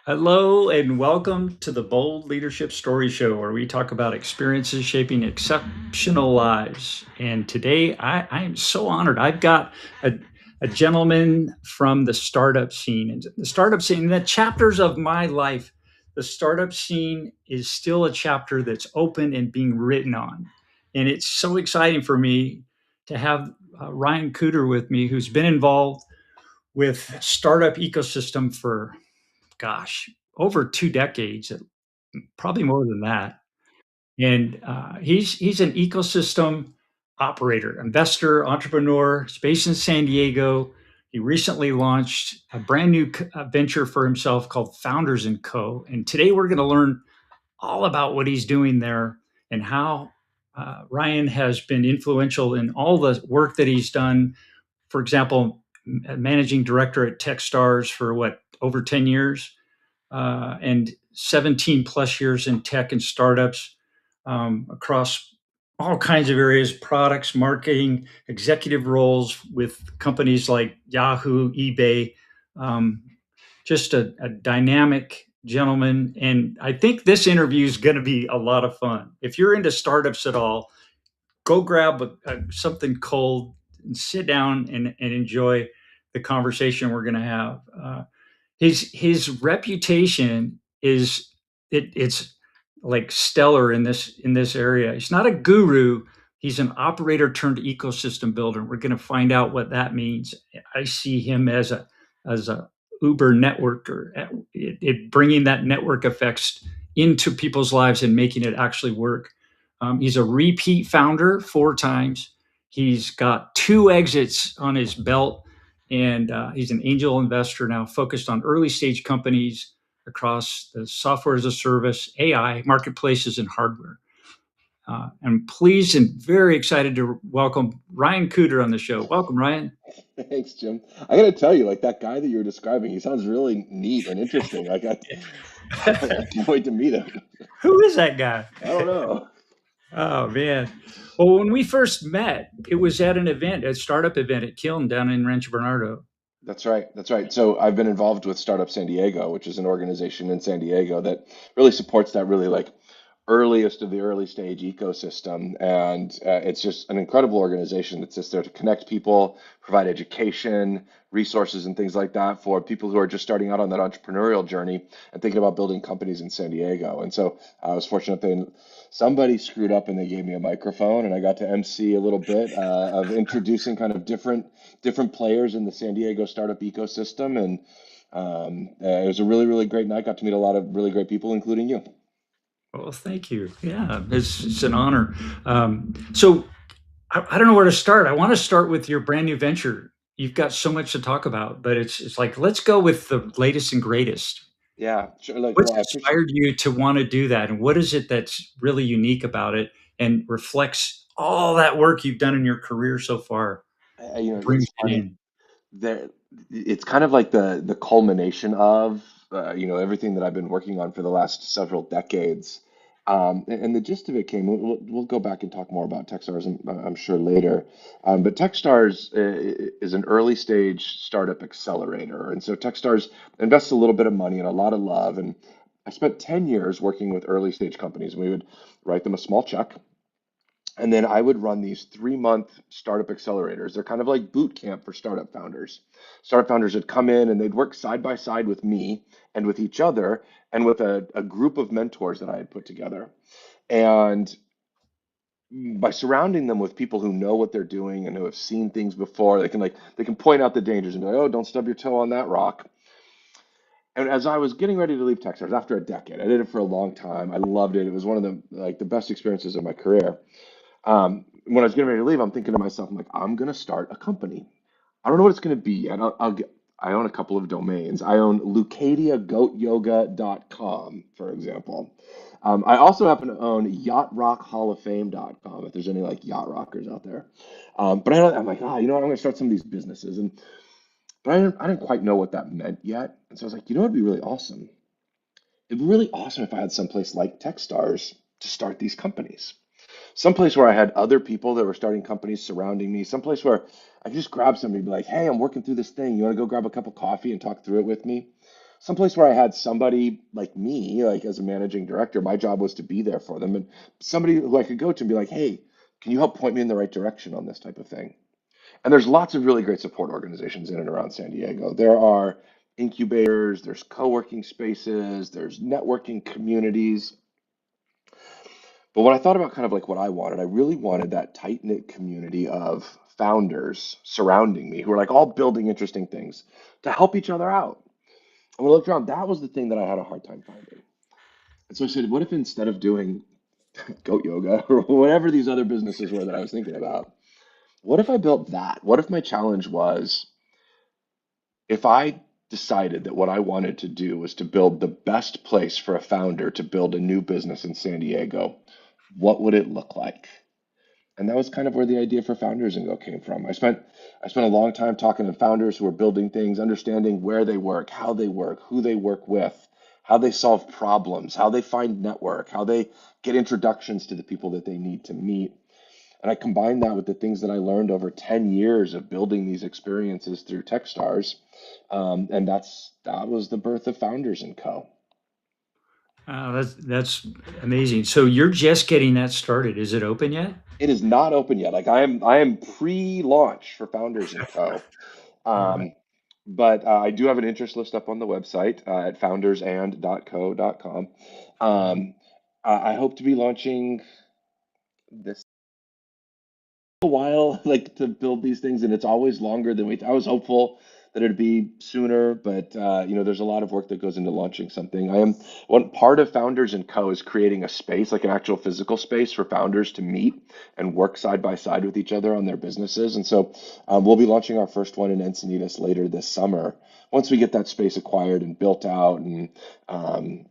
Hello and welcome to the Bold Leadership Story Show, where we talk about experiences shaping exceptional lives. And today I am so honored. I've got a gentleman from the startup scene. And the startup scene, the chapters of my life, the startup scene is still a chapter that's open and being written on. And it's so exciting for me to have Ryan Kuder with me, who's been involved with startup ecosystem for gosh, over 2 decades, probably more than that. And he's an ecosystem operator, investor, entrepreneur. He's based in San Diego. He recently launched a brand new venture for himself called Founders and Co. And today we're going to learn all about what he's doing there and how Ryan has been influential in all the work that he's done. For example, managing director at Techstars for what, over 10 years, and 17 plus years in tech and startups across all kinds of areas, products, marketing, executive roles with companies like Yahoo, eBay. Um, just a dynamic gentleman. And I think this interview is going to be a lot of fun. If you're into startups at all, go grab something cold and sit down and enjoy the conversation we're going to have. His reputation is it's like stellar in this area. He's not a guru. He's an operator turned ecosystem builder. We're going to find out what that means. I see him as a Uber networker, bringing that network effects into people's lives and making it actually work. He's a repeat founder 4 times. He's got 2 exits on his belt, and he's an angel investor now focused on early stage companies across the software as a service, AI, marketplaces, and hardware. I'm pleased and very excited to welcome Ryan Kuder on the show. Welcome, Ryan. Thanks, Jim. I gotta tell you, like that guy that you were describing, he sounds really neat and interesting. I can't wait to meet him. Who is that guy? I don't know. Oh man. Well, when we first met, it was at an event, a startup event at Kiln down in Rancho Bernardo. That's right. That's right. So I've been involved with Startup San Diego, which is an organization in San Diego that really supports that really like earliest of the early stage ecosystem. And it's just an incredible organization that's just there to connect people, provide education, resources, and things like that for people who are just starting out on that entrepreneurial journey and thinking about building companies in San Diego. And so I was fortunate that somebody screwed up and they gave me a microphone, and I got to MC a little bit of introducing kind of different players in the San Diego startup ecosystem. And it was a really, really great night. Got to meet a lot of really great people, including you. Well, thank you. Yeah, it's an honor. So I don't know where to start. I want to start with your brand new venture. You've got so much to talk about, but it's like let's go with the latest and greatest. Yeah, sure. Like, What's well, I appreciate. inspired you to want to do that, and what is it that's really unique about it and reflects all that work you've done in your career so far? It's Brings it funny. in. There, it's kind of like the culmination of everything that I've been working on for the last several decades. And the gist of it came. We'll go back and talk more about Techstars, I'm sure later. But Techstars is an early stage startup accelerator, and so Techstars invests a little bit of money and a lot of love. And I spent 10 years working with early stage companies. We would write them a small check. And then I would run these 3-month startup accelerators. They're kind of like boot camp for startup founders. Startup founders would come in and they'd work side by side with me and with each other and with a group of mentors that I had put together. And by surrounding them with people who know what they're doing and who have seen things before, they can point out the dangers and be like, oh, don't stub your toe on that rock. And as I was getting ready to leave Texas after a decade, I did it for a long time. I loved it. It was one of the best experiences of my career. When I was getting ready to leave, I'm thinking to myself, I'm like, I'm gonna start a company. I don't know what it's gonna be yet. I own a couple of domains. I own lucadiagoatyoga.com, for example. I also happen to own yachtrockhalloffame.com, if there's any like yacht rockers out there. I'm like, I'm gonna start some of these businesses, but I didn't quite know what that meant yet. And so I was like, it'd be really awesome. It'd be really awesome if I had someplace like Techstars to start these companies, someplace where I had other people that were starting companies surrounding me, someplace where I could just grab somebody and be like, hey, I'm working through this thing. You want to go grab a cup of coffee and talk through it with me? someplace where I had somebody like me, like as a managing director, my job was to be there for them, and somebody who I could go to and be like, hey, can you help point me in the right direction on this type of thing? And there's lots of really great support organizations in and around San Diego. There are incubators, there's co-working spaces, there's networking communities. But when I thought about kind of like what I wanted, I really wanted that tight-knit community of founders surrounding me who are like all building interesting things to help each other out. And when I looked around, that was the thing that I had a hard time finding. And so I said, what if instead of doing goat yoga or whatever these other businesses were that I was thinking about, what if I built that? What if my challenge was if I decided that what I wanted to do was to build the best place for a founder to build a new business in San Diego, what would it look like? And that was kind of where the idea for Founders and Go came from. I spent a long time talking to founders who are building things, understanding where they work, who they work with, how they solve problems, how they find network, how they get introductions to the people that they need to meet. And I combined that with the things that I learned over 10 years of building these experiences through Techstars. And that was the birth of Founders and Co. That's amazing. So you're just getting that started. Is it open yet? It is not open yet. Like I am pre-launch for Founders and Co. All right. Um, but I do have an interest list up on the website at foundersand.co.com. Um, I hope to be launching this a while, like to build these things, and it's always longer than I was hopeful that it'd be sooner, but there's a lot of work that goes into launching something. I am one part of Founders and Co is creating a space, like an actual physical space for founders to meet and work side by side with each other on their businesses. And so we'll be launching our first one in Encinitas later this summer. Once we get that space acquired and built out and um,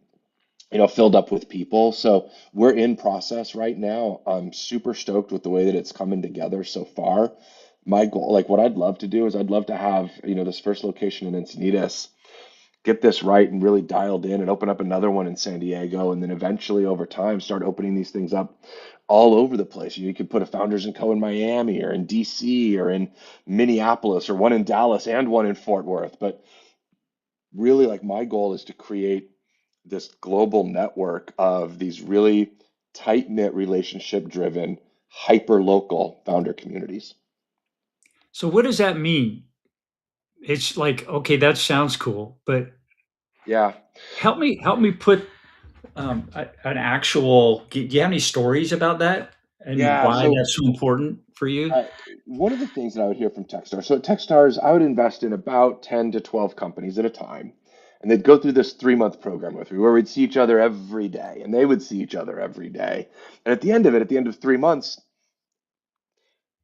filled up with people. So we're in process right now. I'm super stoked with the way that it's coming together so far. My goal, like what I'd love to do is I'd love to have, this first location in Encinitas, get this right and really dialed in and open up another one in San Diego. And then eventually over time, start opening these things up all over the place. You could put a Founders and Co in Miami or in DC or in Minneapolis or one in Dallas and one in Fort Worth. But really, like my goal is to create this global network of these really tight knit, relationship driven, hyper local founder communities. So what does that mean? It's like, okay, that sounds cool, but Yeah, help me put an actual. Do you have any stories about that and yeah. why So that's so important for you? uh, one of the things that I would hear from Techstars, so at Techstars, I would invest in about 10 to 12 companies at a time. And they'd go through this 3 month program with me where we'd see each other every day and they would see each other every day. And at the end of it, at the end of 3 months,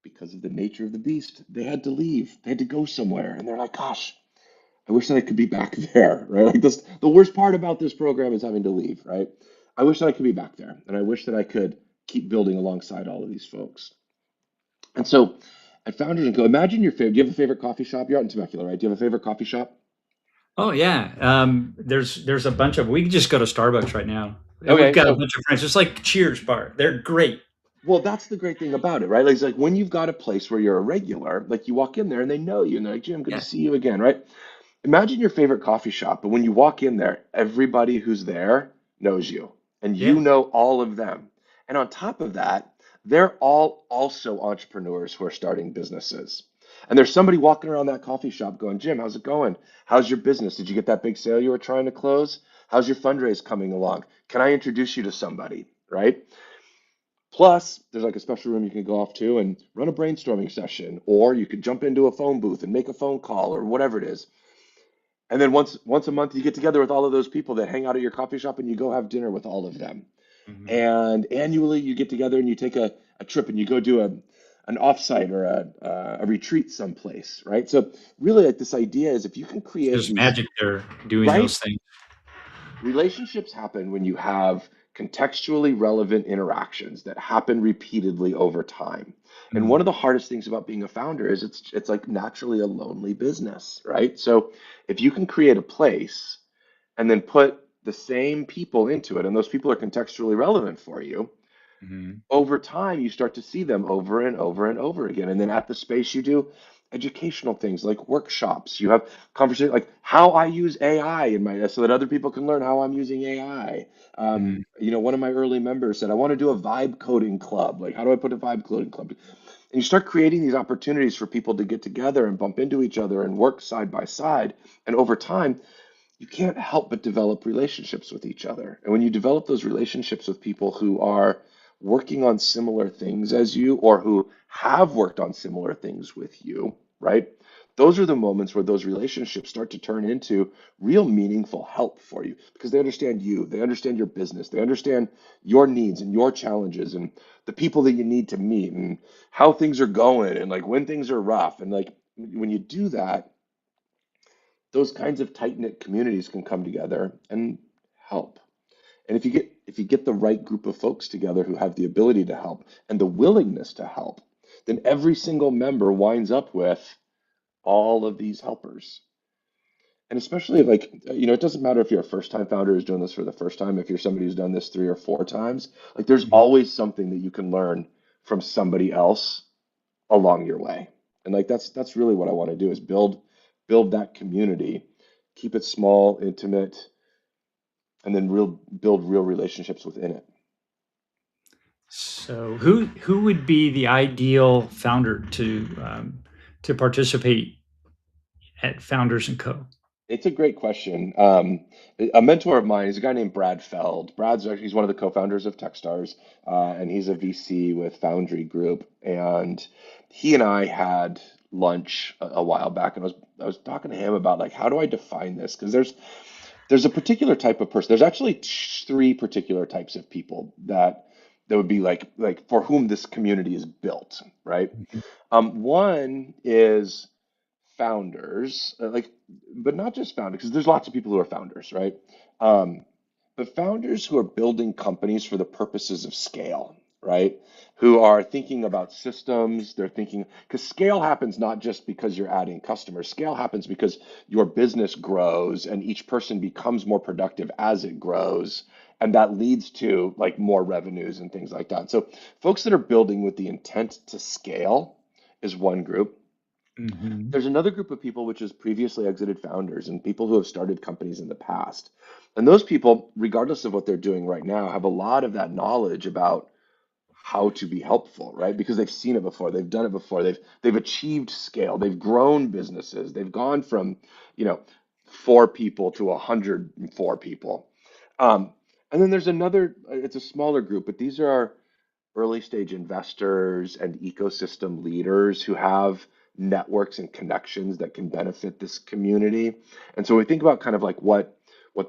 because of the nature of the beast, they had to leave. They had to go somewhere. And they're like, gosh, I wish that I could be back there, right? Like this, the worst part about this program is having to leave, right? I wish that I could be back there, and I wish that I could keep building alongside all of these folks. And so, at Founders and Co, imagine your favorite. Do you have a favorite coffee shop? You're out in Temecula, right? Do you have a favorite coffee shop? Oh yeah, there's a bunch of. We can just go to Starbucks right now, and we've Okay, got a so bunch of friends. It's like Cheers bar. They're great. well, that's the great thing about it, right? Like, it's like when you've got a place where you're a regular, like you walk in there and they know you, and they're like, Jim, good to Yeah, see you again, right? Imagine your favorite coffee shop, but when you walk in there, everybody who's there knows you, and you yeah. know all of them. And on top of that, they're all also entrepreneurs who are starting businesses. And there's somebody walking around that coffee shop going, Jim, how's it going? How's your business? Did you get that big sale you were trying to close? How's your fundraise coming along? Can I introduce you to somebody? Right? Plus, there's like a special room you can go off to and run a brainstorming session, or you could jump into a phone booth and make a phone call or whatever it is. And then once a month, you get together with all of those people that hang out at your coffee shop and you go have dinner with all of them. Mhm. And annually, you get together and you take a trip and you go do an offsite or a retreat someplace, right? So really, like this idea is if you can create There's these, magic there doing right? those things. Relationships happen when you have contextually relevant interactions that happen repeatedly over time. And one Mm. of the hardest things about being a founder is it's like naturally a lonely business, right? So if you can create a place and then put the same people into it, and those people are contextually relevant for you, Mhm. Over time, you start to see them over and over and over again. And then at the space, you do educational things like workshops. You have conversations like how I use AI in my so that other people can learn how I'm using AI. Mhm. One of my early members said, I want to do a vibe coding club. Like, how do I put a vibe coding club? And you start creating these opportunities for people to get together and bump into each other and work side by side. And over time, you can't help but develop relationships with each other. And when you develop those relationships with people who are working on similar things as you or who have worked on similar things with you, right? Those are the moments where those relationships start to turn into real meaningful help for you because they understand you, they understand your business, they understand your needs and your challenges and the people that you need to meet and how things are going and like when things are rough. And like when you do that, those kinds of tight-knit communities can come together and help. And if you get the right group of folks together who have the ability to help and the willingness to help, then every single member winds up with all of these helpers. And especially like, it doesn't matter if you're a first-time founder who's doing this for the first time, if you're somebody who's done this 3 or 4 times, like there's Mhm. always something that you can learn from somebody else along your way. And like that's really what I want to do is build that community, keep it small, intimate, and then build real relationships within it. So, who would be the ideal founder to participate at Founders and Co? It's a great question. A mentor of mine is a guy named Brad Feld. He's one of the co-founders of Techstars, and he's a VC with Foundry Group. And he and I had lunch a while back, and I was talking to him about like how do I define this? Because there's a particular type of person. There's actually 3 particular types of people that would be like for whom this community is built, right? Mhm. One is founders, but not just founders, because there's lots of people who are founders, right? Um, but founders who are building companies for the purposes of scale, right? Who are thinking about systems, they're thinking, because scale happens not just because you're adding customers, scale happens because your business grows and each person becomes more productive as it grows. And that leads to like more revenues and things like that. So, folks that are building with the intent to scale is one group. Mhm. There's another group of people which is previously exited founders and people who have started companies in the past. And those people, regardless of what they're doing right now, have a lot of that knowledge about how to be helpful, right? Because they've seen it before, they've done it before, they've achieved scale, they've grown businesses, they've gone from, you know, 4 people to 104 people. Um, and then there's another, it's a smaller group, but these are early stage investors and ecosystem leaders who have networks and connections that can benefit this community. And so we think about kind of like what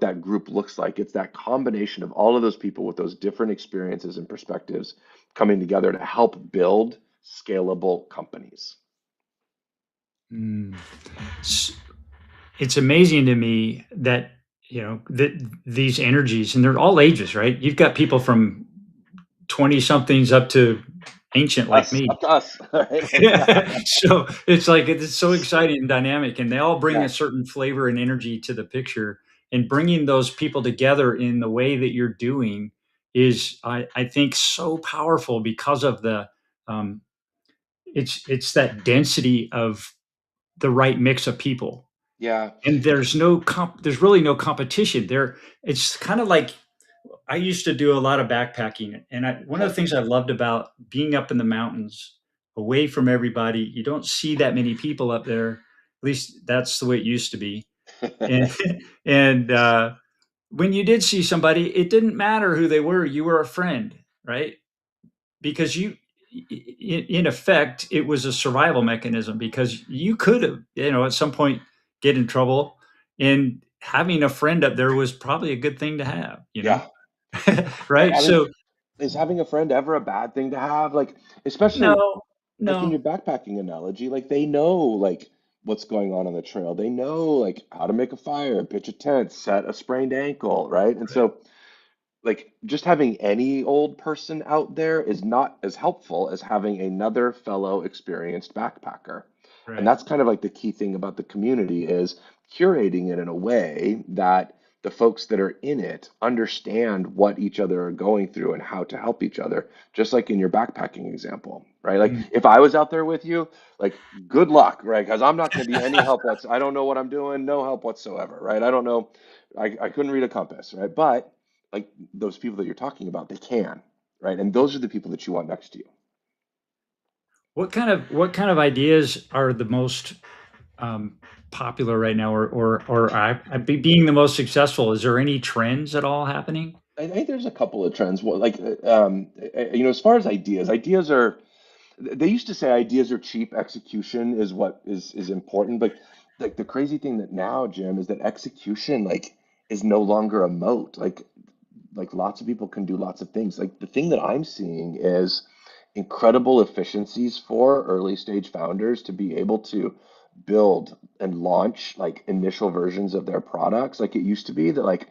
that group looks like. It's that combination of all of those people with those different experiences and perspectives coming together to help build scalable companies. Mm. S- It's amazing to me that that these energies, and they're all ages, right? You've got people from 20 somethings up to ancient like Us, me. up to us, right? Like, yeah, Yeah. So it's like it's so exciting and dynamic, and they all bring yeah, a certain flavor and energy to the picture. And bringing those people together in the way that you're doing is, I think, so powerful because of the um, it's that density of the right mix of people, yeah. and there's really no competition there. It's kind of like I used to do a lot of backpacking, and one of Okay. the things I loved about being up in the mountains, away from everybody, you don't see that many people up there. At least that's the way it used to be. And and when you did see somebody, it didn't matter who they were. You were a friend, right? Because in effect, it was a survival mechanism because you could have, at some point get in trouble, and having a friend up there was probably a good thing to have, Yeah. right? I mean, So is having a friend ever a bad thing to have? Like, especially no, like in no, your backpacking analogy, like they know like what's going on the trail. They know like how to make a fire, pitch a tent, set a sprained ankle, right? And so like just having any old person out there is not as helpful as having another fellow experienced backpacker. And right. that's kind of like the key thing about the community is curating it in a way that the folks that are in it understand what each other are going through and how to help each other, just like in your backpacking example, right? Like Mm. if I was out there with you, like good luck, right? Because I'm not going to be any help I don't know what I'm doing, no help whatsoever, right? I don't know. I couldn't read a compass, right? But like those people that you're talking about, they can, right? And those are the people that you want next to you. What kind of ideas are the most um, popular right now, being the most successful? Is there any trends at all happening? I think there's a couple of trends. As far as ideas are. They used to say ideas are cheap, execution is what is important. But like the crazy thing that now, Jim, is that execution is no longer a moat. Like lots of people can do lots of things. Like the thing that I'm seeing is incredible efficiencies for early stage founders to be able to build and launch like initial versions of their products. Like it used to be that like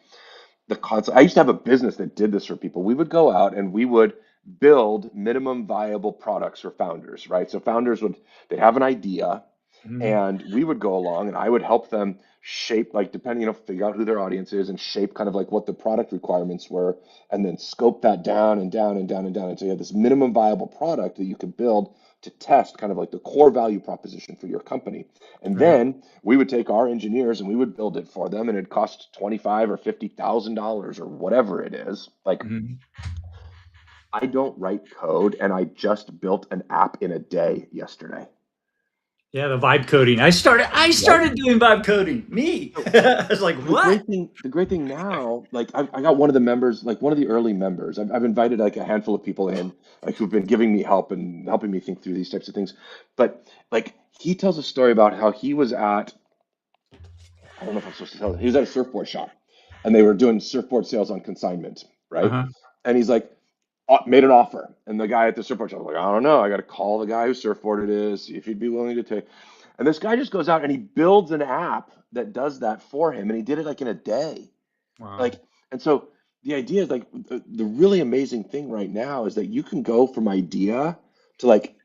the concept. I used to have a business that did this for people. We would go out and we would build minimum viable products for founders, right? So founders would they have an idea Mhm. and we would go along and I would help them shape like depending, figure out who their audience is and shape kind of like what the product requirements were and then scope that down and down and down and down until you have this minimum viable product that you could build to test kind of like the core value proposition for your company. And Right. then we would take our engineers and we would build it for them and it'd cost 25 or $50,000 or whatever it is. Like Mhm. I don't write code and I just built an app in a day yesterday. Yeah, the vibe coding. I Right? started doing vibe coding. Me. So I was like, the what? great thing now, like I got one of the members, like one of the early members. I've invited like a handful of people in, like who've been giving me help and helping me think through these types of things. But like he tells a story about how he was at I don't know if I'm supposed to tell it. He was at a surfboard shop and they were doing surfboard sales on consignment, right? Uh-huh. And he's like, made an offer. And the guy at the surfboard shop was like, I don't know. I got to call the guy whose surfboard it is, see if he'd be willing to take. And this guy just goes out and he builds an app that does that for him. And he did it like in a day. Wow. Like, and so the idea is like the really amazing thing right now is that you can go from idea to like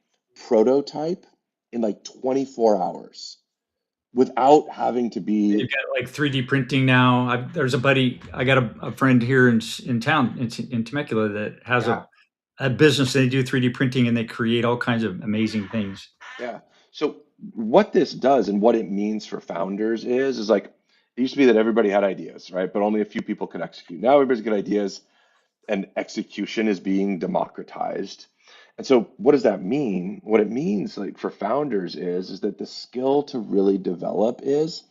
prototype in like 24 hours without having to They've be. got like 3D printing now. There's a buddy. I got a friend here in town in Temecula that has Yeah. a business. They do 3D printing and they create all kinds of amazing things. Yeah. So what this does and what it means for founders is like it used to be that everybody had ideas, right? But only a few people could execute. Now everybody's got ideas and execution is being democratized. And so what does that mean? What it means like for founders is that the skill to really develop is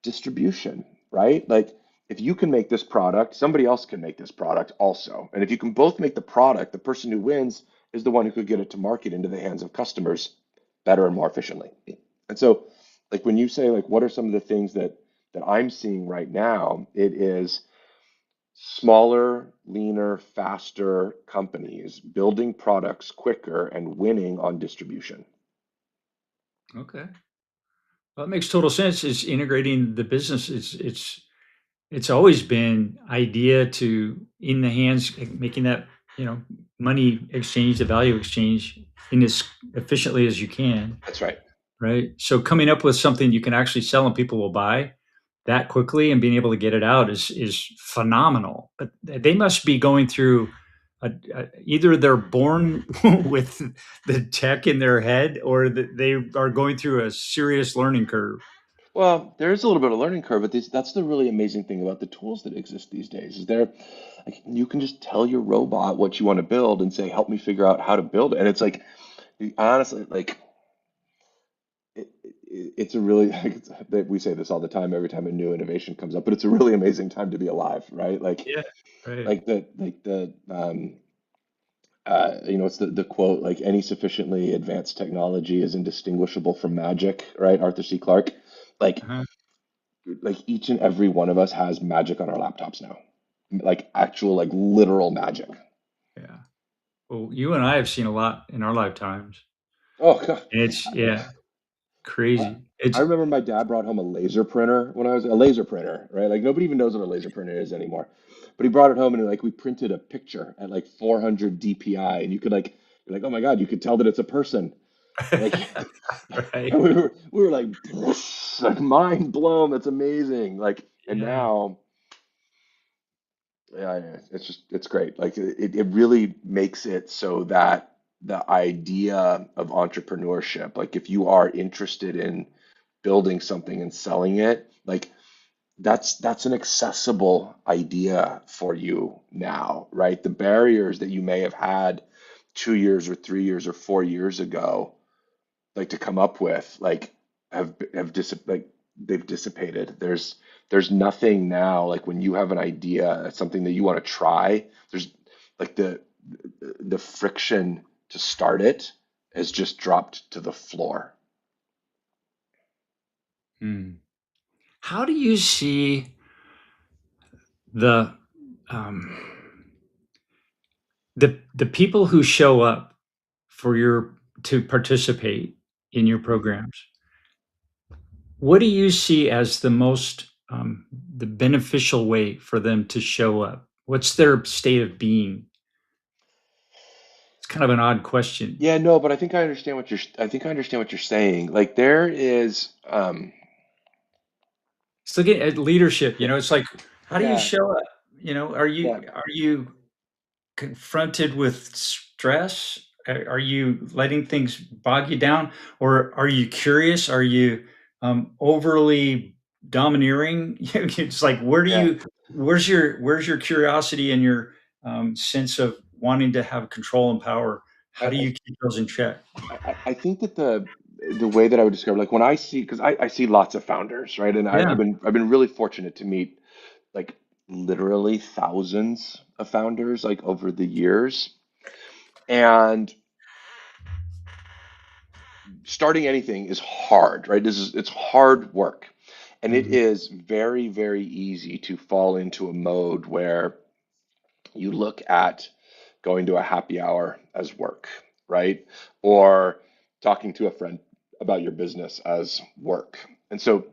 distribution, right? Like if you can make this product, somebody else can make this product also. And if you can both make the product, the person who wins is the one who could get it to market into the hands of customers better and more efficiently. And so like when you say like what are some of the things that I'm seeing right now, it is smaller, leaner, faster companies building products quicker and winning on distribution. Okay. Well, that makes total sense. It's integrating the business. It's always been idea to in the hands, making that, you know, money exchange, the value exchange in as efficiently as you can, That's right. right? So coming up with something you can actually sell and people will buy that quickly and being able to get it out is phenomenal. But they must be going through either they're born with the tech in their head or that they are going through a serious learning curve. Well, there is a little bit of learning curve, but that's the really amazing thing about the tools that exist these days. Is there, like, you can just tell your robot what you want to build and say, "Help me figure out how to build it." And it's like, honestly, like, it's a really, we say this all the time every time a new innovation comes up, but it's a really amazing time to be alive, right? Yeah. Right. It's the quote, like, any sufficiently advanced technology is indistinguishable from magic, right? Arthur C. Clarke. Like, Uh-huh. like each and every one of us has magic on our laptops now, like actual, like literal magic. Yeah. Well, you and I have seen a lot in our lifetimes. Oh God. And it's yeah, I, crazy. I remember my dad brought home a laser printer when I was a laser printer, right? Like nobody even knows what a laser printer is anymore. But he brought it home and like we printed a picture at like 400 DPI, and you could like, you're like, oh my God, you could tell that it's a person. Like, Right. and we were like, like mind blown. That's amazing. Like, and Yeah. now. Yeah, yeah, it's just it's great. Like it really makes it so that the idea of entrepreneurship, like if you are interested in building something and selling it, like that's an accessible idea for you now, right? The barriers that you may have had 2 years or 3 years or 4 years ago, like to come up with, like like they've dissipated. There's nothing now like when you have an idea, something that you want to try. There's like the friction to start it has just dropped to the floor. Hmm. How do you see the um, the people who show up for your to participate in your programs? What do you see as the most the beneficial way for them to show up? What's their state of being? It's kind of an odd question. Yeah, no, but I think I understand what you're saying. Like there is So looking at leadership, yeah, it's like, how do you yeah, show up? Are yeah. you confronted with stress? Are you letting things bog you down, or are you curious? Are you overly domineering? It's like, Yeah. where's your curiosity and your sense of wanting to have control and power? How do I, you keep those in check? I think that the way that I would describe, like when I see, because I see lots of founders, right? And Yeah. I've been really fortunate to meet like literally thousands of founders like over the years. And starting anything is hard, right? It's hard work. And it Mhm. is very, very easy to fall into a mode where you look at going to a happy hour as work, right? Or talking to a friend about your business as work. And so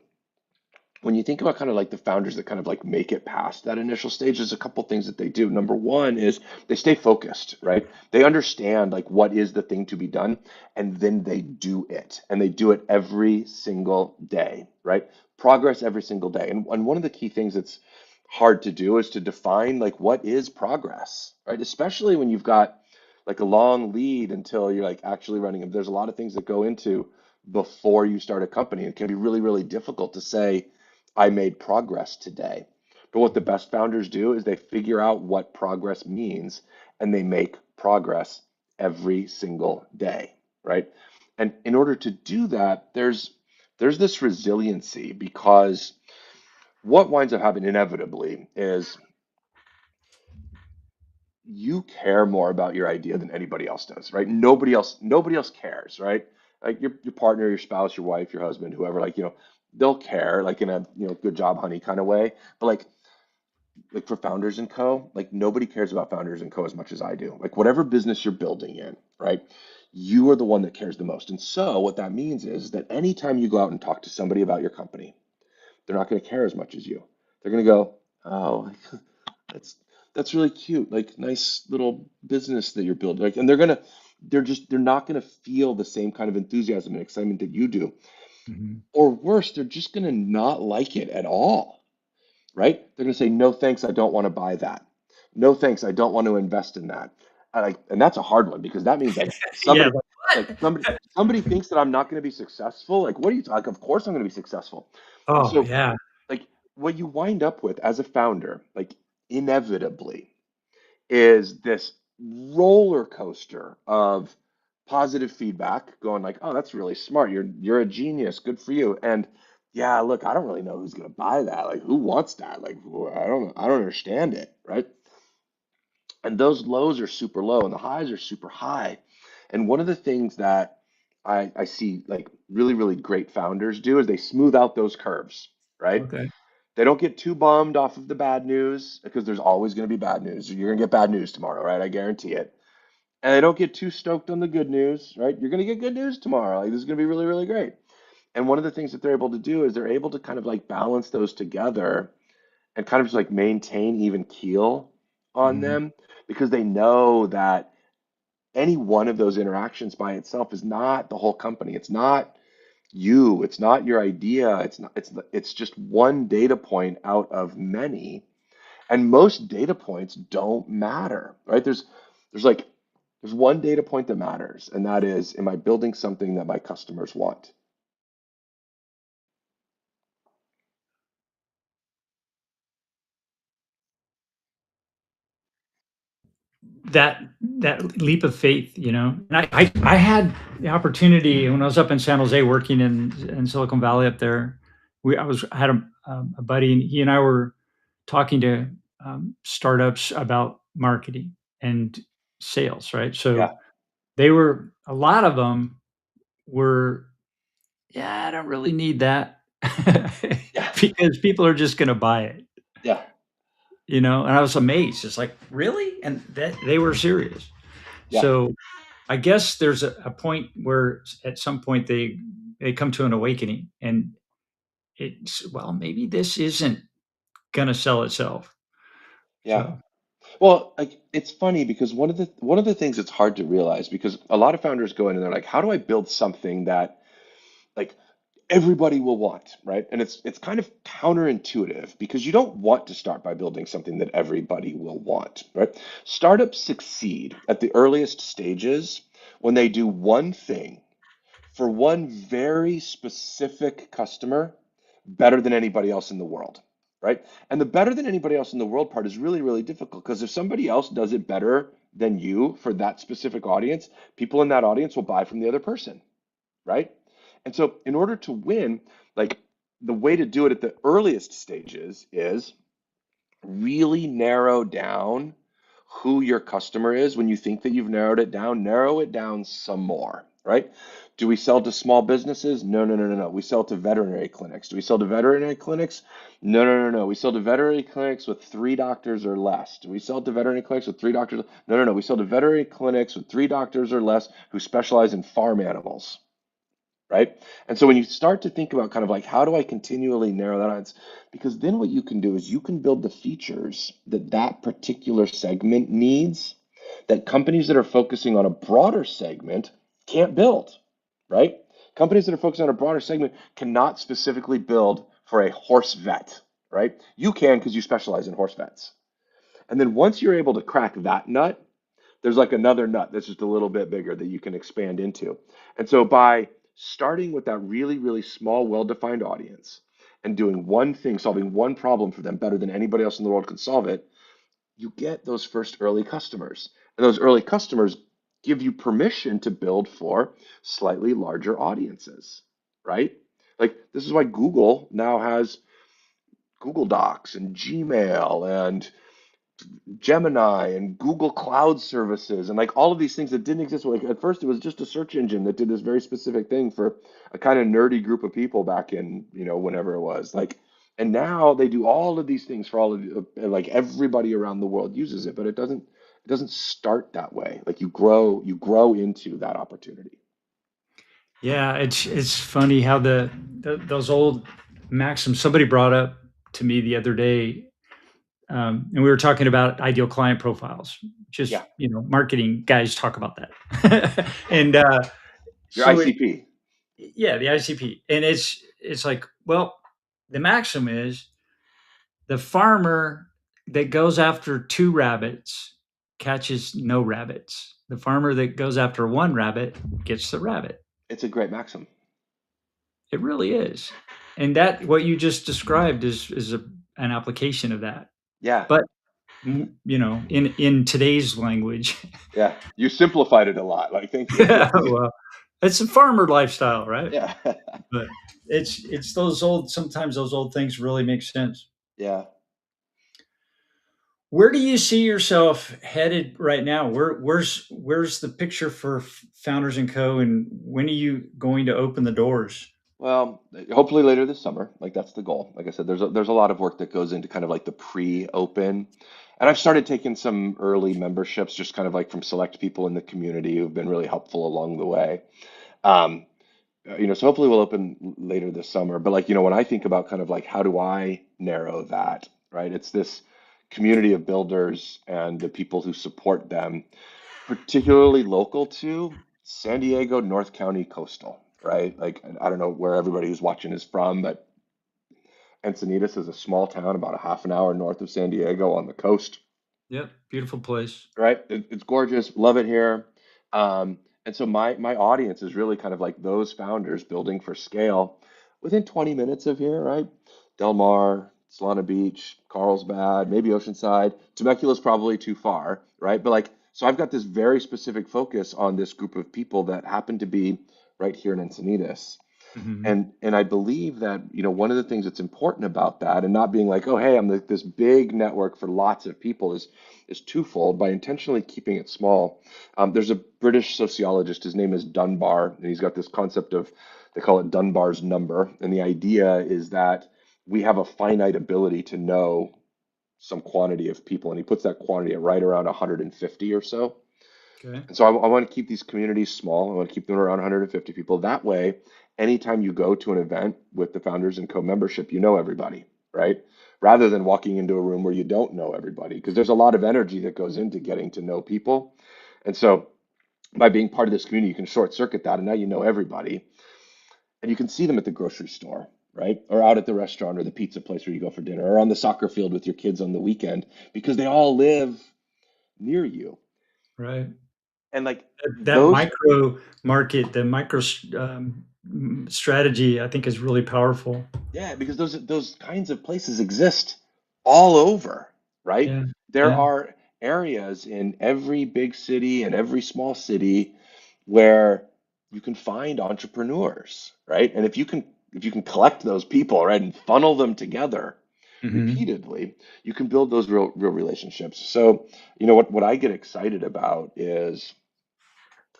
when you think about kind of like the founders that kind of like make it past that initial stage, there's a couple things that they do. Number one is they stay focused, right? They understand like what is the thing to be done, and then they do it, and they do it every single day, right? Progress every single day. And one of the key things that's hard to do is to define like what is progress, right? Especially when you've got like a long lead until you're like actually running. There's a lot of things that go into before you start a company. It can be really, really difficult to say I made progress today. But what the best founders do is they figure out what progress means and they make progress every single day, right? And in order to do that, there's this resiliency because what winds up happening inevitably is you care more about your idea than anybody else does, right? Nobody else cares, right? Like your partner, your spouse, your wife, your husband, whoever, like, they'll care like in a, good job, honey kind of way. But like for Founders and Co, like nobody cares about Founders and Co as much as I do. Like whatever business you're building in, right? You are the one that cares the most. And so what that means is that anytime you go out and talk to somebody about your company, they're not going to care as much as you. They're going to go, oh, that's that's really cute. Like nice little business that you're building. Like, and they're not gonna feel the same kind of enthusiasm and excitement that you do. Mhm. Or worse, they're just gonna not like it at all, right? They're gonna say, no thanks, I don't want to buy that. No thanks, I don't want to invest in that. And that's a hard one because that means like Yeah. like somebody thinks that I'm not gonna be successful. Like, what are you talking? Of course I'm gonna be successful. And Oh, so yeah. like what you wind up with as a founder, like inevitably is this roller coaster of positive feedback going like, oh, that's really smart. You're a genius. Good for you. And yeah, look, I don't really know who's gonna buy that. Like, who wants that? Like, I don't understand it, right? And those lows are super low and the highs are super high. And one of the things that I see like really, really great founders do is they smooth out those curves, right? Okay. They don't get too bummed off of the bad news because there's always going to be bad news. You're going to get bad news tomorrow, right? I guarantee it. And they don't get too stoked on the good news, right? You're going to get good news tomorrow. Like this is going to be really, really great. And one of the things that they're able to do is they're able to kind of like balance those together and kind of just like maintain even keel on Mhm. them because they know that any one of those interactions by itself is not the whole company. It's not you. It's not your idea. It's not. It's just one data point out of many, And most data points don't matter, right? There's like there's one data point that matters, and that is, am I building something that my customers want? That leap of faith, you know. And I had the opportunity when I was up in San Jose working in Silicon Valley up there. I had a buddy, and he and I were talking to startups about marketing and sales, right? So Yeah, they were a lot of them were, yeah, I don't really need that yeah, because people are just going to buy it, yeah, you know. And I was amazed. It's like, really? And that they were serious. yeah, So I guess there's a point where at some point they come to an awakening, and it's, well, maybe this isn't gonna sell itself. yeah. So Well, like it's funny because one of the things that's hard to realize, because a lot of founders go in and they're like, how do I build something that like everybody will want, right? And it's kind of counterintuitive because you don't want to start by building something that everybody will want, right? Startups succeed at the earliest stages when they do one thing for one very specific customer better than anybody else in the world, right? And the better than anybody else in the world part is really, really difficult because if somebody else does it better than you for that specific audience, people in that audience will buy from the other person, right? And so, in order to win, like the way to do it at the earliest stages is really narrow down who your customer is. When you think that you've narrow it down some more, right? Do we sell to small businesses? No, no, no, no, no. We sell to veterinary clinics. Do we sell to veterinary clinics? No, no, no, no. We sell to veterinary clinics with three doctors or less. Do we sell to veterinary clinics with three doctors? No, no, no. We sell to veterinary clinics with three doctors or less who specialize in farm animals, right? And so when you start to think about kind of like how do I continually narrow that down, it's because then what you can do is you can build the features that that particular segment needs that companies that are focusing on a broader segment can't build, right? Companies that are focusing on a broader segment cannot specifically build for a horse vet, right? You can because you specialize in horse vets. And then once you're able to crack that nut, there's like another nut that's just a little bit bigger that you can expand into. And so by starting with that really, really small, well-defined audience and doing one thing, solving one problem for them better than anybody else in the world can solve it, you get those first early customers. And those early customers give you permission to build for slightly larger audiences, right? Like this is why Google now has Google Docs and Gmail and Gemini and Google Cloud services and like all of these things that didn't exist. Like at first, it was just a search engine that did this very specific thing for a kind of nerdy group of people back in, whenever it was. Like, and now they do all of these things for all of like everybody around the world uses it, but it doesn't start that way. Like you grow into that opportunity. yeah, it's funny how those old maxims somebody brought up to me the other day, and we were talking about ideal client profiles. Just, Yeah, marketing guys talk about that, and your so it ICP. yeah, the ICP, and it's like, well, the maxim is the farmer that goes after two rabbits catches no rabbits. The farmer that goes after one rabbit gets the rabbit. It's a great maxim. It really is. And that what you just described is an application of that. Yeah, But in today's language, yeah. You simplified it a lot. Like, thank you. well, it's a farmer lifestyle, right? Yeah, But it's those old sometimes those old things really make sense. yeah. Where do you see yourself headed right now? Where's the picture for Founders and Co. and when are you going to open the doors? Well, hopefully later this summer. Like that's the goal. Like I said, there's a lot of work that goes into kind of like the pre-open. And I've started taking some early memberships, just kind of like from select people in the community who've been really helpful along the way. Um, so hopefully we'll open later this summer. But like, when I think about kind of like how do I narrow that, right? It's this community of builders and the people who support them, particularly local to San Diego, North County coastal, right? Like I don't know where everybody who's watching is from, but Encinitas is a small town about a half an hour north of San Diego on the coast, Yep. Beautiful place. right? It's gorgeous, love it here. And so my audience is really kind of like those founders building for scale within 20 minutes of here, right? Del Mar, Solana Beach, Carlsbad, maybe Oceanside. Temecula's probably too far, right? But like, so I've got this very specific focus on this group of people that happen to be right here in Encinitas. Hmm. And I believe that, one of the things that's important about that and not being like, oh, hey, I'm this big network for lots of people is twofold by intentionally keeping it small. There's a British sociologist, his name is Dunbar, and he's got this concept of, they call it Dunbar's number. And the idea is that we have a finite ability to know some quantity of people, and he puts that quantity at right around 150 or so. Okay. And so I want to keep these communities small. I want to keep them around 150 people. That way, anytime you go to an event with the Founders and Co membership, you know everybody, right? Rather than walking into a room where you don't know everybody, because there's a lot of energy that goes into getting to know people. And so by being part of this community, you can short circuit that, and now you know everybody, and you can see them at the grocery store, right? Or out at the restaurant or the pizza place where you go for dinner, or on the soccer field with your kids on the weekend, because they all live near you. Right. And like That those micro market, the micro strategy, I think is really powerful. Yeah, because those kinds of places exist all over, right? Yeah. There Yeah. are areas in every big city and every small city where you can find entrepreneurs, right? And if you can collect those people, right, and funnel them together Hmm. repeatedly, you can build those real relationships. So, what I get excited about is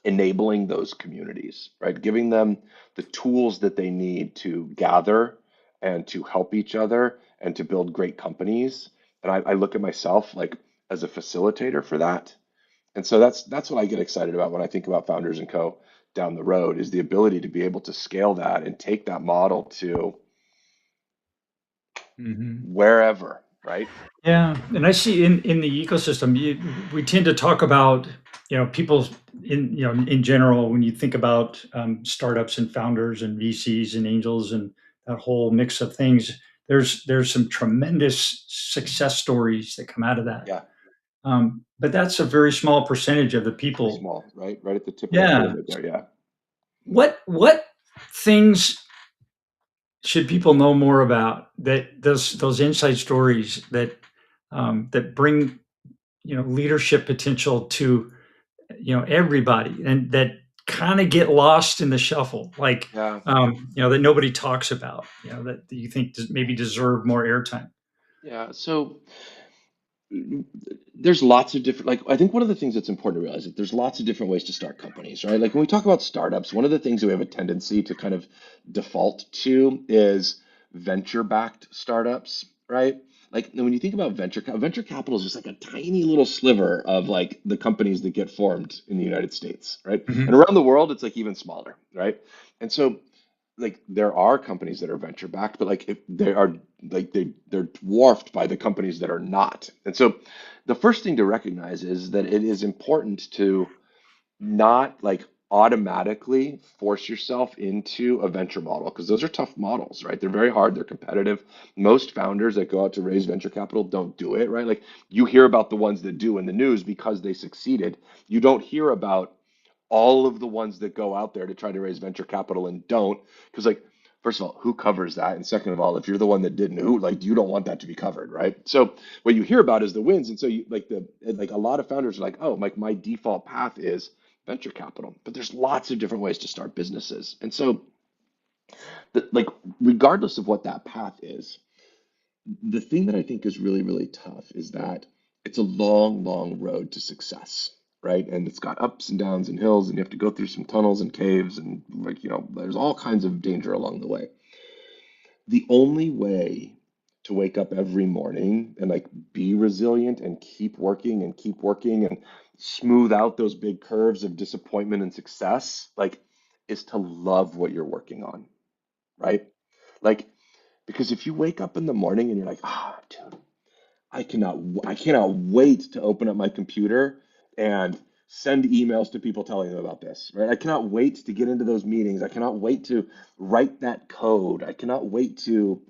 enabling those communities, right? Giving them the tools that they need to gather and to help each other and to build great companies. And I look at myself like as a facilitator for that. And so that's what I get excited about when I think about Founders and Co. down the road is the ability to be able to scale that and take that model to Hmm. wherever, right? Yeah, and I see in the ecosystem, we tend to talk about, people in general, when you think about startups and founders and VCs and angels and that whole mix of things, there's some tremendous success stories that come out of that. Yeah, But that's a very small percentage of the pretty people. small, right? Right at the tip of the Yeah. pyramid there. Yeah. What things should people know more about, that those inside stories that bring leadership potential to everybody, and that kind of get lost in the shuffle, like Yeah. that nobody talks about, that you think maybe deserve more airtime. Yeah. So there's lots of different, like, I think one of the things that's important to realize is that there's lots of different ways to start companies, right? Like when we talk about startups, one of the things that we have a tendency to kind of default to is venture-backed startups, right? Like when you think about venture capital is just like a tiny little sliver of like the companies that get formed in the United States, right? And Hmm. around the world, it's like even smaller, right? And so like there are companies that are venture backed, but like if they are like they're dwarfed by the companies that are not. And so the first thing to recognize is that it is important to not like automatically force yourself into a venture model because those are tough models, right? They're very hard, they're competitive. Most founders that go out to raise venture capital don't do it, right? Like you hear about the ones that do in the news because they succeeded. You don't hear about all of the ones that go out there to try to raise venture capital and don't, because like first of all, who covers that? And second of all, if you're the one that didn't, who like you don't want that to be covered, right? So what you hear about is the wins, and so you like a lot of founders are like, oh, like my default path is venture capital, but there's lots of different ways to start businesses, and so like regardless of what that path is, the thing that I think is really tough is that it's a long road to success, right? And it's got ups and downs and hills, and you have to go through some tunnels and caves, and like, there's all kinds of danger along the way. The only way to wake up every morning and like be resilient and keep working and smooth out those big curves of disappointment and success, like, is to love what you're working on, right? Like, because if you wake up in the morning and you're like, ah, dude, I cannot wait to open up my computer and send emails to people telling them about this, right? I cannot wait to get into those meetings. I cannot wait to write that code. I cannot wait to,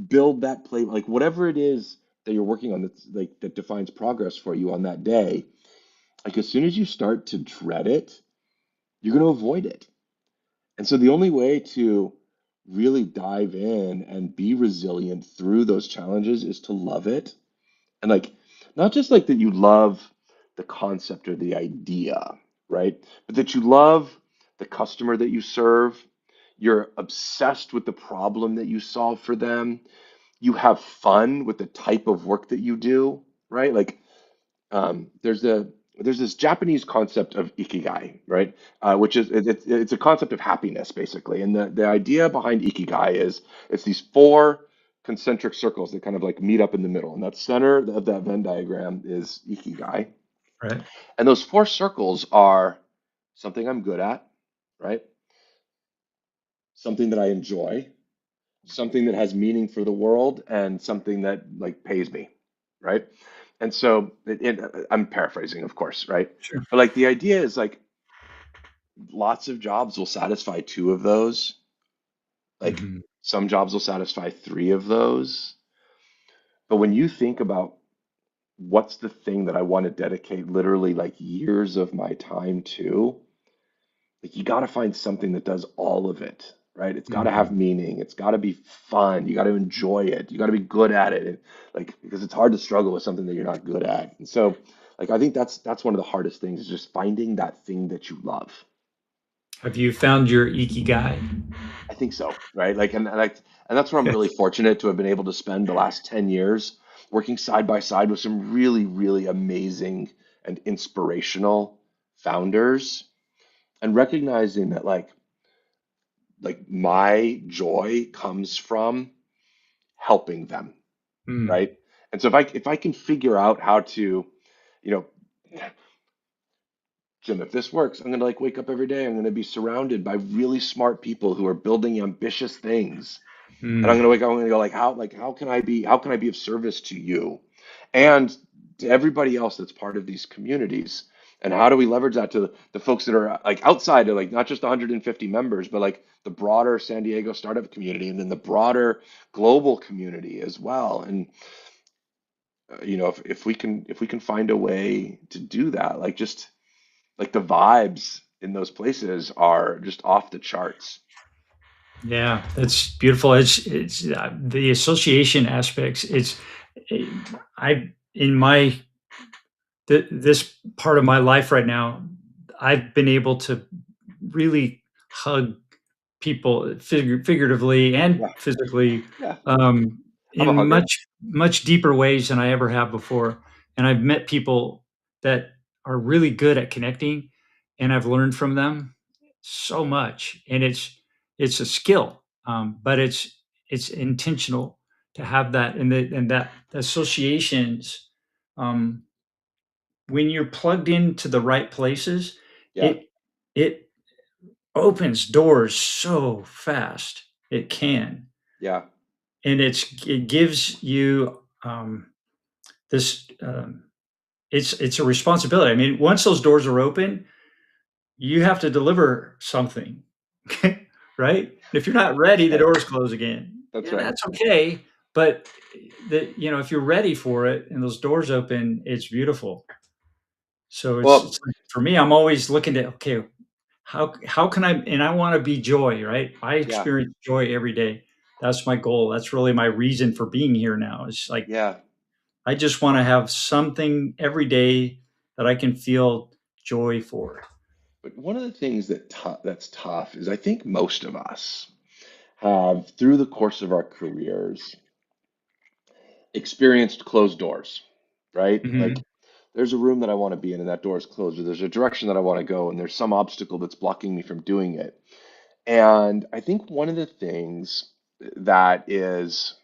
build that play, like whatever it is that you're working on that's like that defines progress for you on that day. Like as soon as you start to dread it, you're going to avoid it. And so the only way to really dive in and be resilient through those challenges is to love it. And like, not just like that you love the concept or the idea, right? But that you love the customer that you serve. You're obsessed with the problem that you solve for them. You have fun with the type of work that you do, right? Like, there's this Japanese concept of ikigai, right? Which is it's a concept of happiness basically, and the idea behind ikigai is it's these four concentric circles that kind of like meet up in the middle, and that center of that Venn diagram is ikigai, Right. and those four circles are something I'm good at, right? Something that I enjoy, something that has meaning for the world, and something that like pays me, right? And so I'm paraphrasing, of course, right? Sure. But like the idea is like lots of jobs will satisfy two of those. Like Hmm. some jobs will satisfy three of those. But when you think about what's the thing that I want to dedicate literally like years of my time to, like you got to find something that does all of it, right? It's got to have Hmm. meaning. It's got to be fun. You got to enjoy it. You got to be good at it. And, like because it's hard to struggle with something that you're not good at. And so, like I think that's one of the hardest things is just finding that thing that you love. Have you found your ikigai? I think so, right? Like and that's where I'm really fortunate to have been able to spend the last 10 years working side by side with some really, really amazing and inspirational founders and recognizing that like my joy comes from helping them, Mm. right? And so if I can figure out how to, you know, Jim, if this works, I'm gonna like wake up every day. I'm gonna be surrounded by really smart people who are building ambitious things. And I'm Mm. gonna wake up, I'm gonna go like how can I be of service to you and to everybody else that's part of these communities? And how do we leverage that to the folks that are like outside of like not just 150 members, but like the broader San Diego startup community and then the broader global community as well. And if we can find a way to do that, like just like the vibes in those places are just off the charts. Yeah, that's beautiful. It's the association aspects. I in my this part of my life right now, I've been able to really hug people figuratively and Yeah, physically, yeah. I'm a in hugger. much deeper ways than I ever have before. And I've met people that are really good at connecting, and I've learned from them so much. And it's a skill, but it's intentional to have that, and that associations. Um, when you're plugged into the right places, Yeah, it it opens doors so fast. It can, yeah, and it gives you this. It's a responsibility. I mean, once those doors are open, you have to deliver something, right? If you're not that's ready, the right. doors close again. That's Yeah, right. that's okay. But if you're ready for it and those doors open, it's beautiful. So it's Well, like for me, I'm always looking to, okay, how can I, and I want to be joy, right? I yeah, experience joy every day. That's my goal. That's really my reason for being here now. It's like yeah. I just want to have something every day that I can feel joy for. But one of the things that's tough is I think most of us have, through the course of our careers, experienced closed doors, right? Like Mhm. there's a room that I want to be in and that door is closed, or there's a direction that I want to go and there's some obstacle that's blocking me from doing it. And I think one of the things that is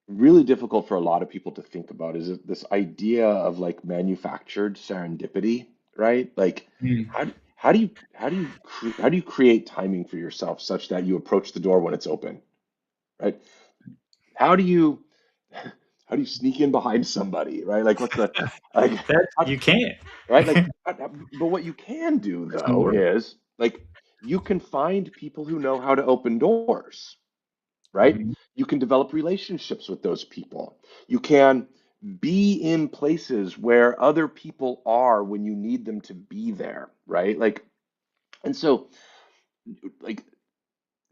really difficult for a lot of people to think about is this idea of like manufactured serendipity, right? Like Mm. how do you create timing for yourself such that you approach the door when it's open, right? How do you how do you sneak in behind somebody, right? Like what's the like That how, you can't. right? Like but what you can do There's though more. is like you can find people who know how to open doors, right? Mhm. You can develop relationships with those people. You can be in places where other people are when you need them to be there, right? Like, and so, like,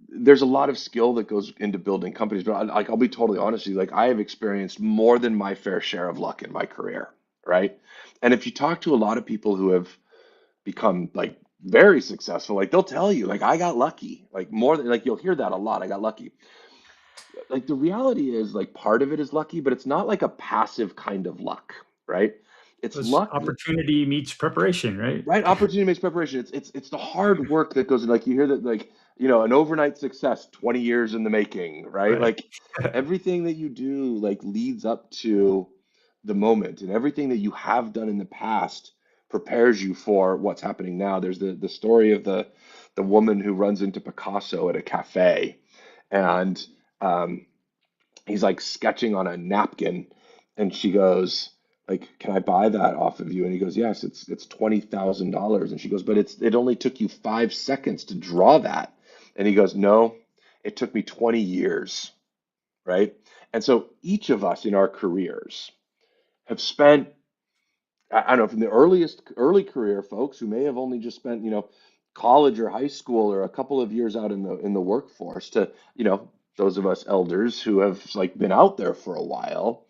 there's a lot of skill that goes into building companies, but like, I'll be totally honest with you, like, I have experienced more than my fair share of luck in my career, right? And if you talk to a lot of people who have become like very successful, like they'll tell you, like, I got lucky, like more than, like, you'll hear that a lot. I got lucky. Like, the reality is, like, part of it is lucky, but it's not like a passive kind of luck, right? It's It's luck. opportunity meets preparation, right? Right, opportunity makes preparation. It's the hard work that goes in. Like, you hear that, like, an overnight success, 20 years in the making, right? Right. Like, everything that you do, like, leads up to the moment, and everything that you have done in the past prepares you for what's happening now. There's the story of the woman who runs into Picasso at a cafe, and um, he's like sketching on a napkin, and she goes, like, can I buy that off of you? And he goes, yes, it's $20,000. And she goes, but it only took you 5 seconds to draw that. And he goes, no, it took me 20 years, right? And so each of us in our careers have spent, I don't know, from the early career folks who may have only just spent, college or high school or a couple of years out in the workforce, to, those of us elders who have, like, been out there for a while,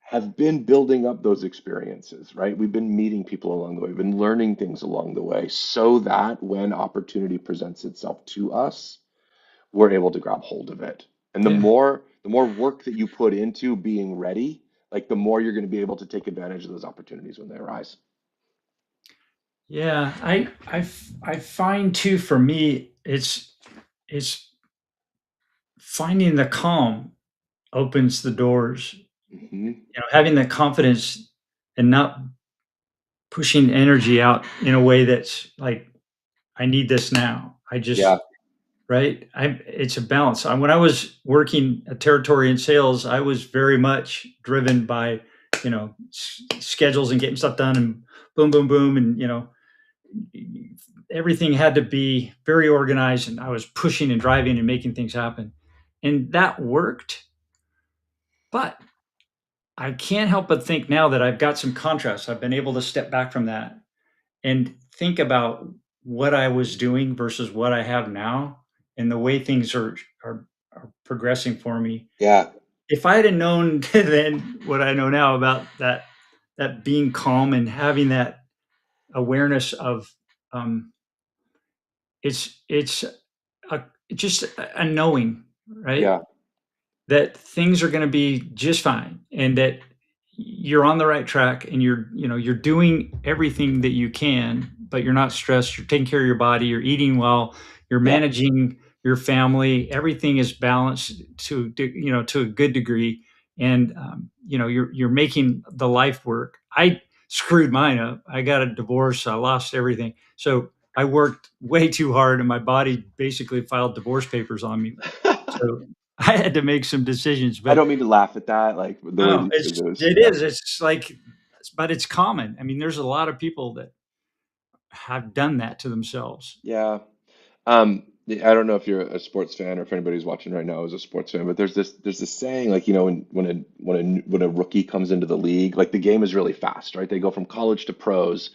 have been building up those experiences, right? We've been meeting people along the way, we've been learning things along the way, so that when opportunity presents itself to us, we're able to grab hold of it. And the Yeah. more the more work that you put into being ready, like, the more you're going to be able to take advantage of those opportunities when they arise. Yeah. I find too, for me, it's finding the calm opens the doors. Hmm. Having the confidence and not pushing energy out in a way that's like, I need this now. I Yeah, just right? It's a balance. When I was working a territory in sales, I was very much driven by, schedules and getting stuff done and boom, boom, boom. And, everything had to be very organized and I was pushing and driving and making things happen. And that worked. But I can't help but think now that I've got some contrast. I've been able to step back from that and think about what I was doing versus what I have now and the way things are, are progressing for me. yeah, If I had known then what I know now about that being calm and having that awareness of um, it's a, just a knowing, right? yeah, That things are going to be just fine and that you're on the right track and you're doing everything that you can, but you're not stressed, you're taking care of your body, you're eating well, you're yeah. managing your family, everything is balanced to a good degree. And you're making the life work. I screwed mine up. I got a divorce, I lost everything, so I worked way too hard and my body basically filed divorce papers on me. So I had to make some decisions, I but don't mean to laugh at that, like, the way that no, you said those. it Yeah, is. It's like, but it's common. I mean, there's a lot of people that have done that to themselves. yeah. I don't know if you're a sports fan or if anybody's watching right now is a sports fan, but there's this saying, like, when a rookie comes into the league, like, the game is really fast, right? They go from college to pros.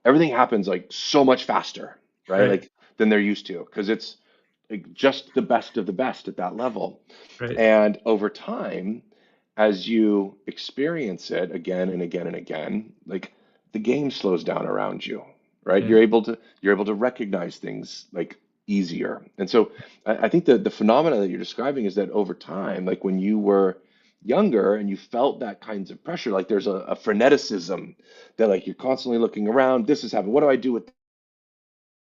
Everything happens, like, so much faster, right? Right, Like, than they're used to, because it's, like, just the best of the best at that level. right. And over time, as you experience it again and again and again, like, the game slows down around you, right? Yeah, You're able to recognize things, like, easier. And so I think that the phenomena that you're describing is that over time, like, when you were younger and you felt that kinds of pressure, like, there's a freneticism that, like, you're constantly looking around. This is happening. What do I do with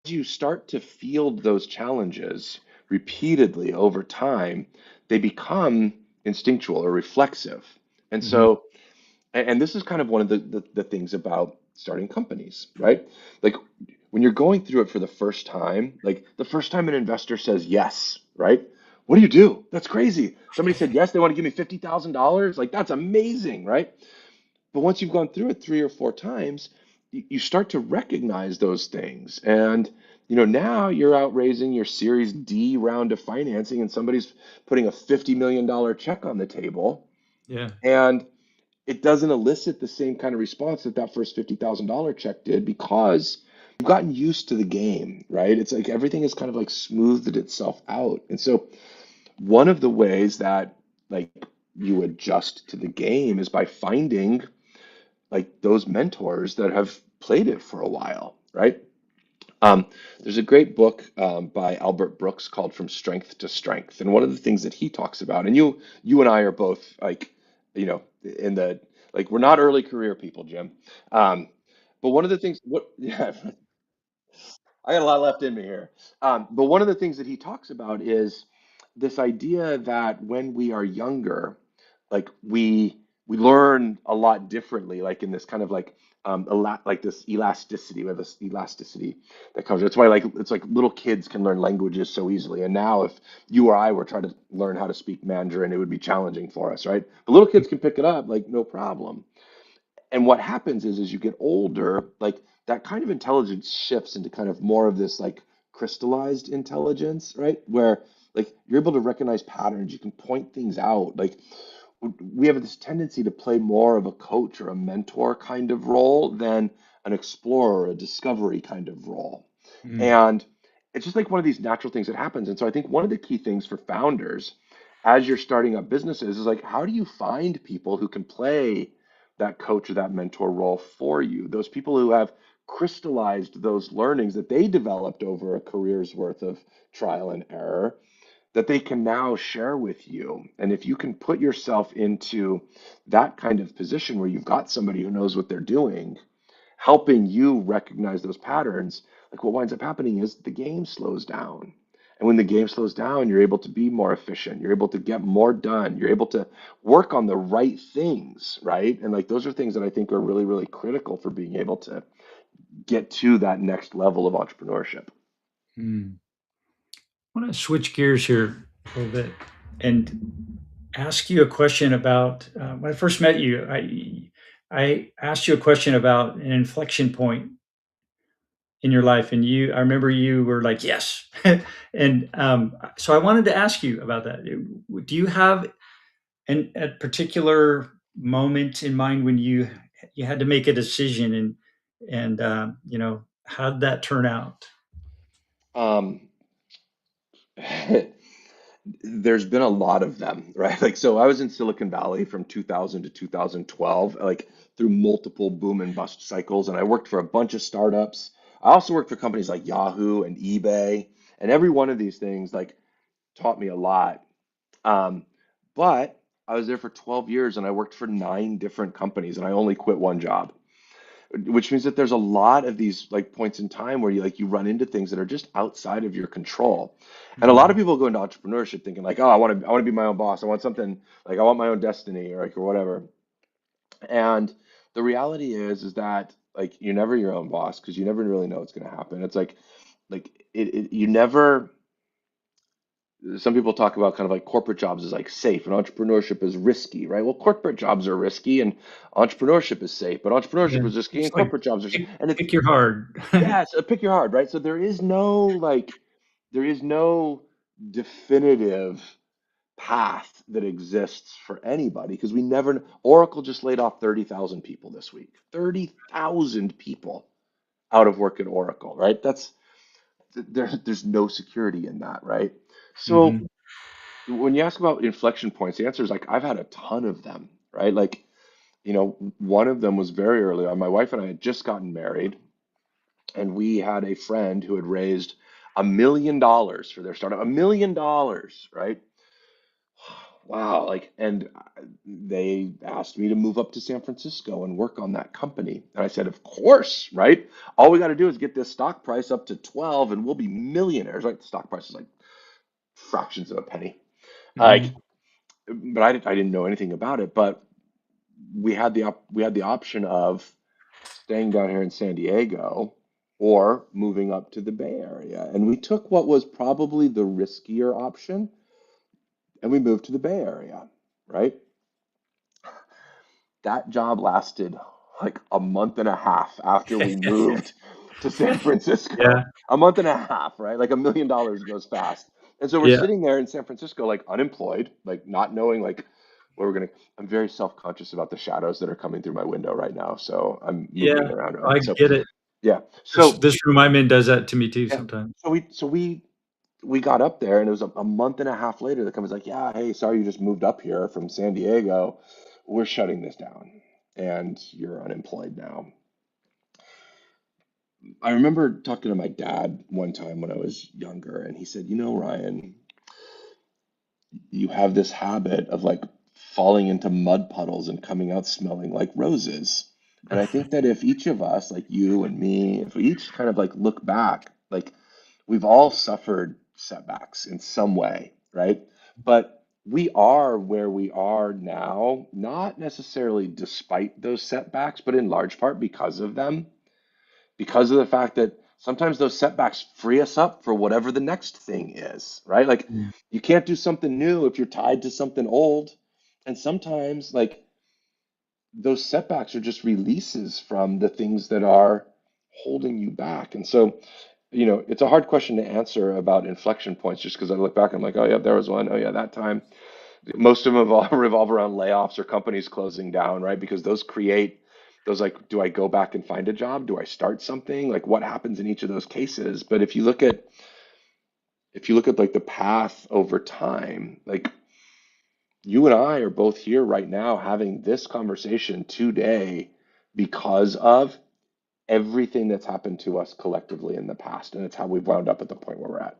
as you start to field those challenges repeatedly over time, they become instinctual or reflexive. And mhm, so, and this is kind of one of the things about starting companies, right? Like, when you're going through it for the first time, like, the first time an investor says yes, right? What do you do? That's crazy. Somebody said yes, they want to give me $50,000. Like, that's amazing, right? But once you've gone through it 3 or 4 times, you start to recognize those things. And Now you're out raising your Series D round of financing and somebody's putting a $50 million check on the table. Yeah. And it doesn't elicit the same kind of response that that first $50,000 check did because you've gotten used to the game, right? It's like everything has kind of like smoothed itself out. And so one of the ways that like you adjust to the game is by finding like those mentors that have played it for a while, right? Um, there's a great book by Albert Brooks called From Strength to Strength, and one of the things that he talks about, and you and I are both like, in the like we're not early career people, Jim. But one of the things, what, yeah, I got a lot left in me here. But one of the things that he talks about is this idea that when we are younger, like we learn a lot differently, like in this kind of like like this elasticity. We have this elasticity that comes. That's why like it's like little kids can learn languages so easily. And now if you or I were trying to learn how to speak Mandarin, it would be challenging for us, right? The little kids can pick it up like no problem. And what happens is as you get older, like that kind of intelligence shifts into kind of more of this like crystallized intelligence, right? Where like you're able to recognize patterns, you can point things out. Like we have this tendency to play more of a coach or a mentor kind of role than an explorer or a discovery kind of role. Mm. And it's just like one of these natural things that happens. And so I think one of the key things for founders as you're starting up businesses is like, how do you find people who can play that coach or that mentor role for you? Those people who have crystallized those learnings that they developed over a career's worth of trial and error that they can now share with you. And if you can put yourself into that kind of position where you've got somebody who knows what they're doing, helping you recognize those patterns, like what winds up happening is the game slows down. And when the game slows down, you're able to be more efficient. You're able to get more done. You're able to work on the right things, right? And like those are things that I think are really, really critical for being able to get to that next level of entrepreneurship. Mm. I want to switch gears here a little bit and ask you a question about when I first met you. I asked you a question about an inflection point in your life, and I remember you were like, "Yes," and so I wanted to ask you about that. Do you have a particular moment in mind when you had to make a decision, and how did that turn out? Um, there's been a lot of them, right? Like, so I was in Silicon Valley from 2000 to 2012, like through multiple boom and bust cycles, and I worked for a bunch of startups. I also worked for companies like Yahoo and eBay, and every one of these things like taught me a lot. Um, but I was there for 12 years and I worked for 9 different companies and I only quit one job, which means that there's a lot of these like points in time where you run into things that are just outside of your control. And a lot of Mhm. people go into entrepreneurship thinking like, oh, I want to be my own boss. I want something like I want my own destiny or whatever. And the reality is that like you're never your own boss because you never really know what's going to happen. It's like you never some people talk about kind of like corporate jobs as like safe and entrepreneurship is risky, right? Well, corporate jobs are risky and entrepreneurship is safe, but Yeah, entrepreneurship is risky and it's like corporate jobs are, pick and it's, pick your hard. yes, pick your hard, right? So there is no definitive path that exists for anybody because we never, Oracle just laid off 30,000 people this week, 30,000 people out of work at Oracle, right? There's no security in that, right? So Mhm. when you ask about inflection points, the answer is like I've had a ton of them, right? Like, one of them was very early on. My wife and I had just gotten married, and we had a friend who had raised $1 million for their startup. $1 million, right? Wow, like, and they asked me to move up to San Francisco and work on that company. And I said, of course, right? All we got to do is get this stock price up to 12 and we'll be millionaires, right? The stock price is like fractions of a penny. Like, Mhm. but I didn't know anything about it. But we had the option of staying down here in San Diego or moving up to the Bay Area, and we took what was probably the riskier option, and we moved to the Bay Area, right? That job lasted like a month and a half after we moved. to San Yeah, Francisco. A month and a half, right? Like $1 million goes fast. And so we're yeah, sitting there in San Francisco, like unemployed, like not knowing like where we're gonna. I'm very self-conscious about the shadows that are coming through my window right now. So I'm moving yeah. around. I So get it. yeah. This room I'm in does that to me too Yeah. sometimes. So we got up there, and it was a month and a half later. The company's like, "Yeah, hey, sorry, you just moved up here from San Diego. We're shutting this down, and you're unemployed now." I remember talking to my dad one time when I was younger, and he said, "You know, Ryan, you have this habit of like falling into mud puddles and coming out smelling like roses." And I think that if each of us, like you and me, if we each kind of like look back, like we've all suffered setbacks in some way, right? But we are where we are now, not necessarily despite those setbacks, but in large part because of them, because of the fact that sometimes those setbacks free us up for whatever the next thing is, right? Like Yeah. you can't do something new if you're tied to something old. And sometimes like those setbacks are just releases from the things that are holding you back. And so, it's a hard question to answer about inflection points just because I look back and I'm like, oh yeah, there was one. Oh yeah, that time. Most of them revolve around layoffs or companies closing down, right? Because those create those like, do I go back and find a job? Do I start something? Like what happens in each of those cases? But if you look at like the path over time, like you and I are both here right now having this conversation today because of everything that's happened to us collectively in the past. And it's how we've wound up at the point where we're at,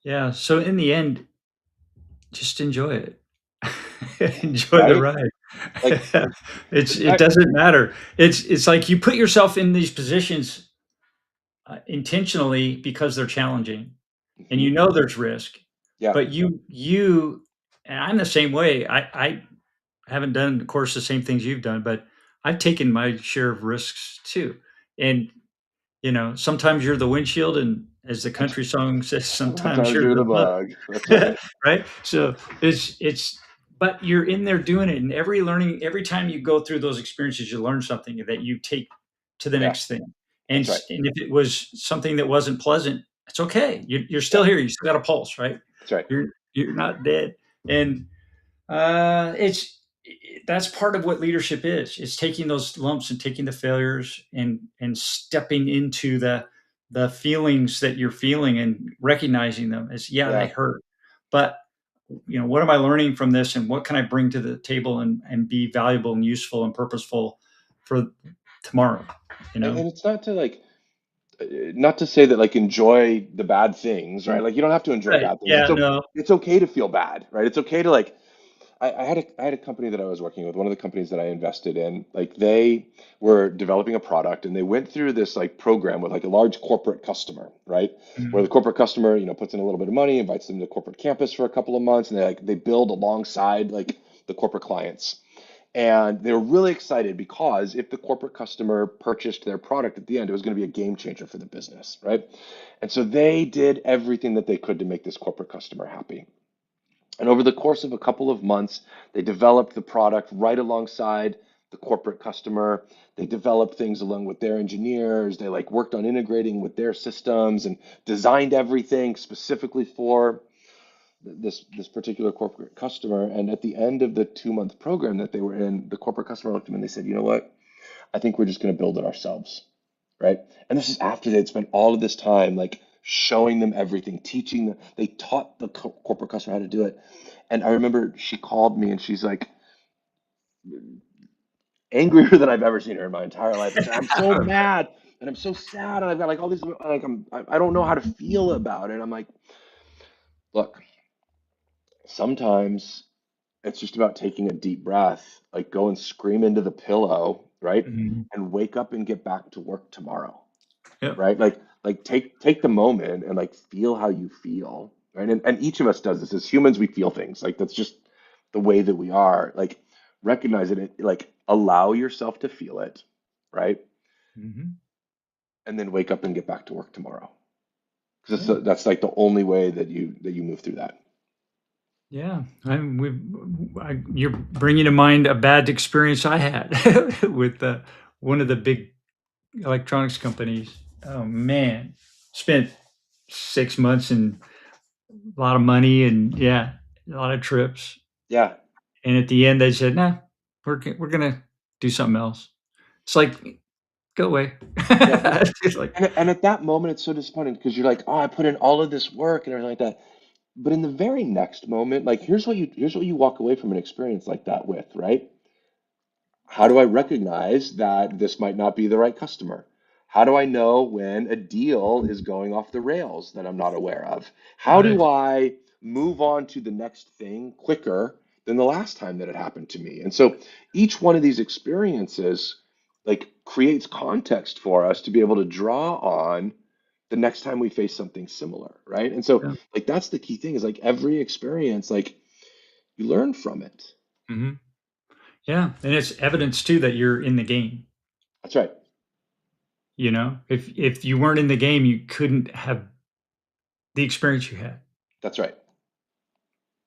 Yeah, so in the end, just enjoy it. Enjoy the right? ride. Like It doesn't matter. It's like you put yourself in these positions, intentionally because they're challenging, and mhm, there's risk, yeah, but you and I'm the same way. I haven't done, of course, the same things you've done, but I've taken my share of risks too, and sometimes you're the windshield, and as the country song says, sometimes sometimes you're you're the the bug. That's right. mud, right? So but you're in there doing it, and every time you go through those experiences, you learn something that you take to the Yeah, next thing. that's right. And if it was something that wasn't pleasant, it's okay. You're still Yeah, here. You still got a pulse, right? that's right. You're not dead, and it's that's part of what leadership is. It's taking those lumps and taking the failures and stepping into the feelings that you're feeling and recognizing them as, yeah, they Yeah. hurt, but what am I learning from this, and what can I bring to the table and be valuable and useful and purposeful for tomorrow? You And, know, and it's not to say that like enjoy the bad things, right? Like you don't have to enjoy right? bad things. Yeah, no. It's okay to feel bad, right? It's okay to like I had a company that I was working with, one of the companies that I invested in, like they were developing a product and they went through this like program with like a large corporate customer, right? Where the Mm, corporate customer, puts in a little bit of money, invites them to corporate campus for a couple of months, and they build alongside like the corporate clients. And they were really excited because if the corporate customer purchased their product at the end, it was going to be a game changer for the business, right? And so they did everything that they could to make this corporate customer happy. And over the course of a couple of months, they developed the product right alongside the corporate customer. They developed things along with their engineers. They like worked on integrating with their systems and designed everything specifically for this particular corporate customer. And at the end of the 2 month program that they were in, the corporate customer looked at them and they said, "You know what? I think we're just going to build it ourselves." Right? And this is after they'd spent all of this time like showing them everything, teaching them. They taught the corporate customer how to do it. And I remember she called me and she's like angrier than I've ever seen her in my entire life. And said, "I'm so mad and I'm so sad and I've got like all these like I don't know how to feel about it." I'm like, "Look, sometimes it's just about taking a deep breath, like go and scream into the pillow, right? mhm. And wake up and get back to work tomorrow." Yep. Right? Like take the moment and like feel how you feel, right? And each of us does this. As humans, we feel things. Like that's just the way that we are. Like recognize it, like allow yourself to feel it, right? Hmm. And then wake up and get back to work tomorrow. Because Yeah. that's like the only way that you move through that. Yeah, you're bringing to mind a bad experience I had with one of the big electronics companies. Oh man, spent 6 months and a lot of money and yeah, a lot of trips. Yeah, And at the end, they said, "Nah, we're gonna do something else." It's like, go away. yeah. It's like, And at that moment, it's so disappointing because you're like, oh, I put in all of this work and everything like that. But in the very next moment, like here's what you walk away from an experience like that with, right? How do I recognize that this might not be the right customer? How do I know when a deal is going off the rails that I'm not aware of? How right, do I move on to the next thing quicker than the last time that it happened to me? And so each one of these experiences like creates context for us to be able to draw on the next time we face something similar, right? And so yeah, like that's the key thing is like every experience, like you learn from it. mhm, yeah, and it's evidence too that you're in the game. That's right. You know, if you weren't in the game, you couldn't have the experience you had. That's right.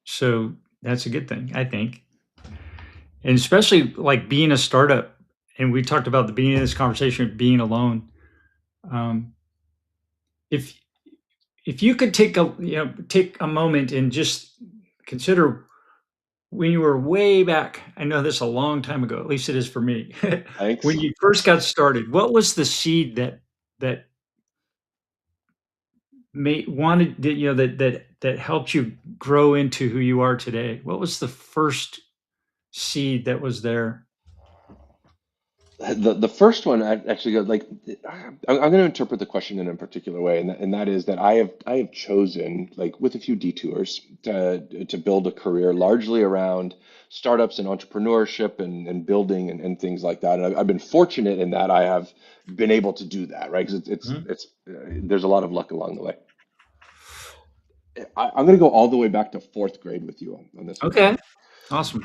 So that's a good thing, I think. And especially like being a startup, and we talked about the beginning of this conversation being alone. Um, if if you could take a moment and just consider when you were way back, I know this a long time ago, at least it is for me. When Thanks. you first got started, what was the seed that made wanted that that helped you grow into who you are today? What was the first seed that was there? The first one I actually go like I'm going to interpret the question in a particular way, and that is that I have chosen like with a few detours to build a career largely around startups and entrepreneurship and building and things like that. And I've been fortunate in that I have been able to do that, right? Because Mhm. there's a lot of luck along the way. I'm going to go all the way back to fourth grade with you on this one. Okay, awesome.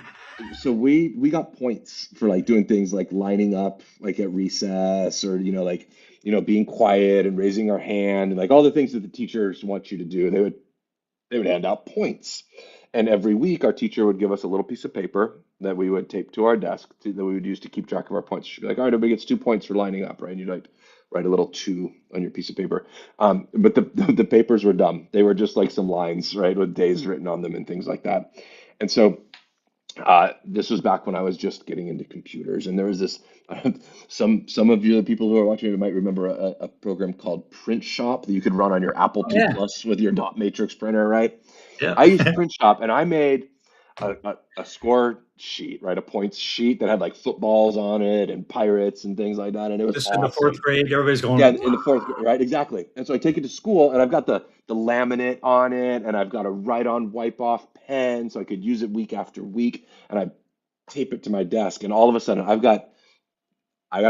So we got points for like doing things like lining up like at recess or like being quiet and raising our hand and like all the things that the teachers want you to do. They would hand out points. And every week our teacher would give us a little piece of paper that we would tape to our desk that we would use to keep track of our points. She'd be like, all right, everybody gets 2 points for lining up, right? And you'd like write a little two on your piece of paper. But the papers were dumb. They were just like some lines, right, with days written on them and things like that. And so this was back when I was just getting into computers, and there was this. Some of you, the people who are watching, might remember a program called Print Shop that you could run on your Apple Oh, II yeah, Plus with your dot matrix printer, right? yeah. I used Print Shop, and I made a score sheet, right, a points sheet that had like footballs on it and pirates and things like that, and it was Just in the 4th awesome. grade, everybody's Yeah, going, in the fourth grade, right? Exactly. And so I take it to school, and I've got the laminate on it, and I've got a write-on wipe-off pen, so I could use it week after week, and I tape it to my desk, and all of a sudden I got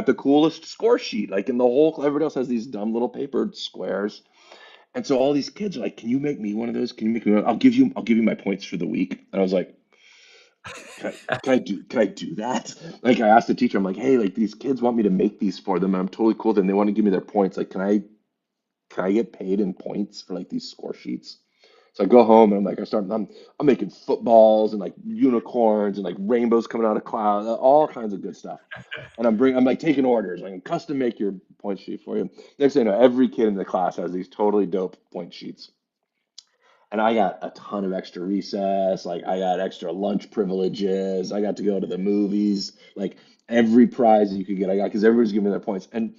the coolest score sheet, like in the whole. Everybody else has these dumb little papered squares, and so all these kids are like, "Can you make me one of those? Can you make me one? I'll give you my points for the week." And I was like, can I do that? Like I asked the teacher, I'm like, "Hey, like these kids want me to make these for them, and I'm totally cool with it, and they want to give me their points. Like, can I get paid in points for like these score sheets?" So I go home and I'm like, I'm making footballs and like unicorns and like rainbows coming out of clouds, all kinds of good stuff. And I'm like taking orders. I can custom make your point sheet for you. Next thing you know, every kid in the class has these totally dope point sheets. And I got a ton of extra recess, like I got extra lunch privileges. I got to go to the movies, like every prize you could get, I got because everybody's giving me their points. And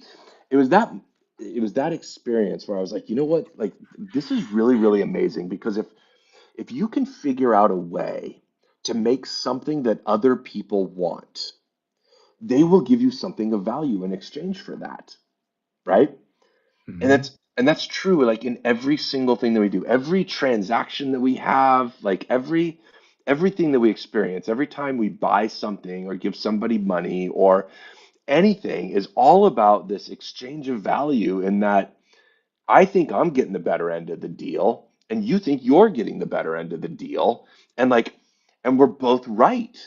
it was that it was that experience where I was like, you know what? Like this is really, really amazing because if you can figure out a way to make something that other people want, they will give you something of value in exchange for that, right? And mhm, that's true like in every single thing that we do, every transaction that we have, like everything that we experience, every time we buy something or give somebody money or anything is all about this exchange of value in that I think I'm getting the better end of the deal, and you think you're getting the better end of the deal, and like, and we're both right.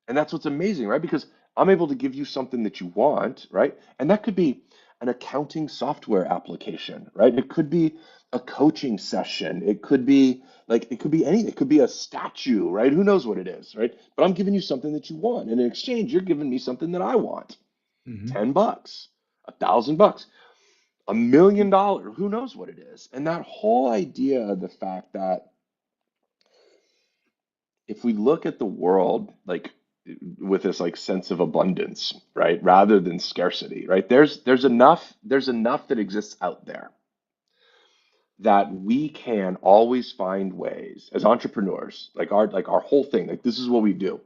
And that's what's amazing, right? Because I'm able to give you something that you want, right? And that could be an accounting software application, right? It could be a coaching session. It could be it could be anything. It could be a statue, right? Who knows what it is, right? But I'm giving you something that you want. And in exchange, you're giving me something that I want. mhm. 10 bucks. $1,000, $1 million, who knows what it is? And that whole idea of the fact that if we look at the world like with this like sense of abundance, right, rather than scarcity, right? There's enough that exists out there that we can always find ways as entrepreneurs, like our whole thing, like this is what we do,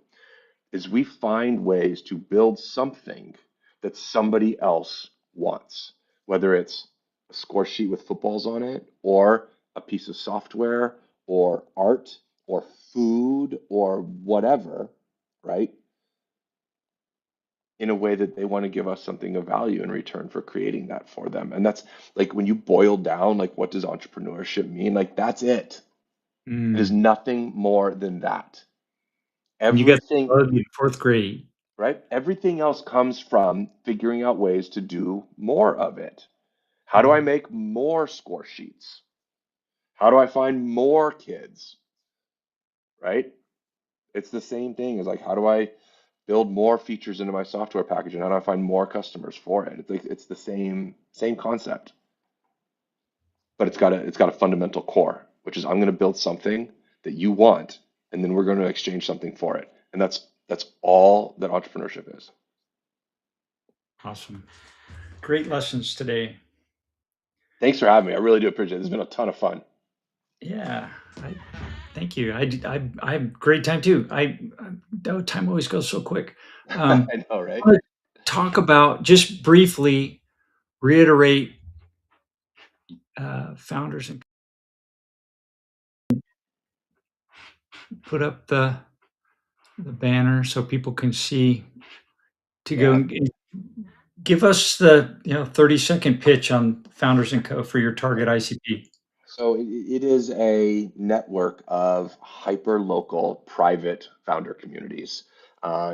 is we find ways to build something that somebody else wants, whether it's a score sheet with footballs on it, or a piece of software, or art, or food, or whatever, right? In a way that they want to give us something of value in return for creating that for them. And that's like when you boil down, like, what does entrepreneurship mean? Like, that's it. It is Mm. nothing more than that. And you got Everything, the bug in fourth grade. right? Everything else comes from figuring out ways to do more of it. How do I Mm. make more score sheets? How do I find more kids, right? It's the same thing as like, how do I build more features into my software package and how do I find more customers for it? It's like it's the same concept, but it's got a fundamental core, which is I'm going to build something that you want, and then we're going to exchange something for it. And that's all that entrepreneurship is. Awesome. Great lessons today. Thanks for having me. I really do appreciate it. It's been a ton of fun. Yeah. I, thank you. I had a great time too. Oh, time always goes so quick. I know, I right? want to talk about just briefly reiterate founders and put up the banner so people can see to go Yeah. and give us the 30-second pitch on Founders and Co for your target Right. ICP. So it is a network of hyper-local private founder communities.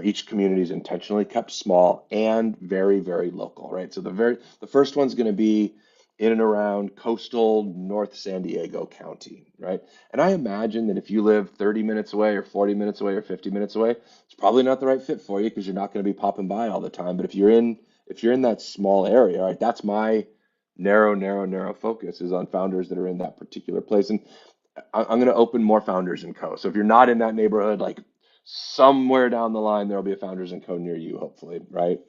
Each community is intentionally kept small and very, very local, right? So the first one's going to be in and around coastal North San Diego County, right? And I imagine that if you live 30 minutes away or 40 minutes away or 50 minutes away, it's probably not the right fit for you because you're not going to be popping by all the time. But if you're in that small area, right, that's my narrow focus is on founders that are in that particular place. And I'm going to open more Founders and Co. So if you're not in that neighborhood, like somewhere down the line, there'll be a Founders and Co. near you, hopefully, right?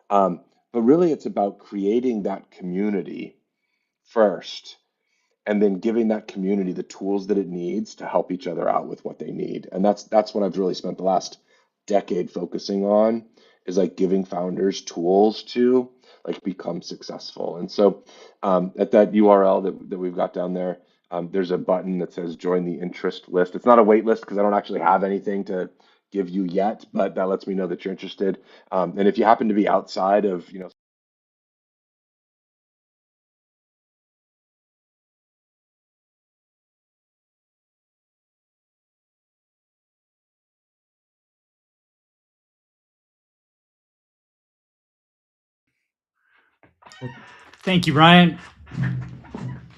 Um, but really, it's about creating that community first and then giving that community the tools that it needs to help each other out with what they need. And that's what I've really spent the last decade focusing on is like giving founders tools to like become successful. And so at that URL that we've got down there, there's a button that says join the interest list. It's not a wait list because I don't actually have anything to give you yet, but that lets me know that you're interested. And if you happen to be outside of, Well, thank you, Ryan.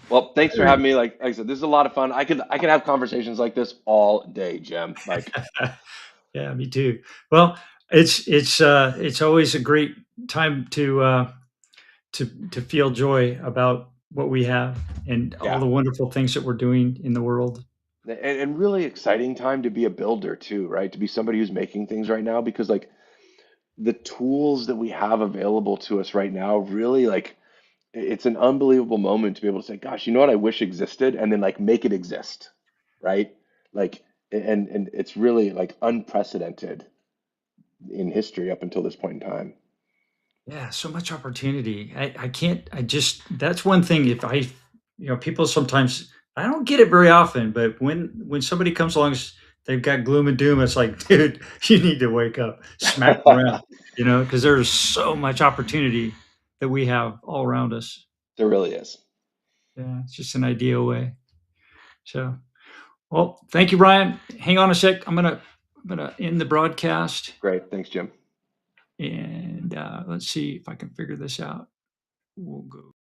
well, thanks for having me. Like I said, this is a lot of fun. I could have conversations like this all day, Jim. Like, Yeah, me too. Well, it's always a great time to feel joy about what we have and all yeah, the wonderful things that we're doing in the world. and really exciting time to be a builder too, right? To be somebody who's making things right now because like the tools that we have available to us right now really like it's an unbelievable moment to be able to say, gosh, you know what I wish existed, and then like make it exist, right? Like, and it's really like unprecedented in history up until this point in time. Yeah, so much opportunity. I can't, I just, that's one thing. If I, people sometimes, I don't get it very often, but when somebody comes along, they've got gloom and doom. It's like, dude, you need to wake up, smack them around, because there's so much opportunity that we have all around us. There really is. Yeah, it's just an ideal way. So, well, thank you, Ryan. Hang on a sec. I'm gonna end the broadcast, Great. Thanks, Jim. and let's see if I can figure this out. We'll go.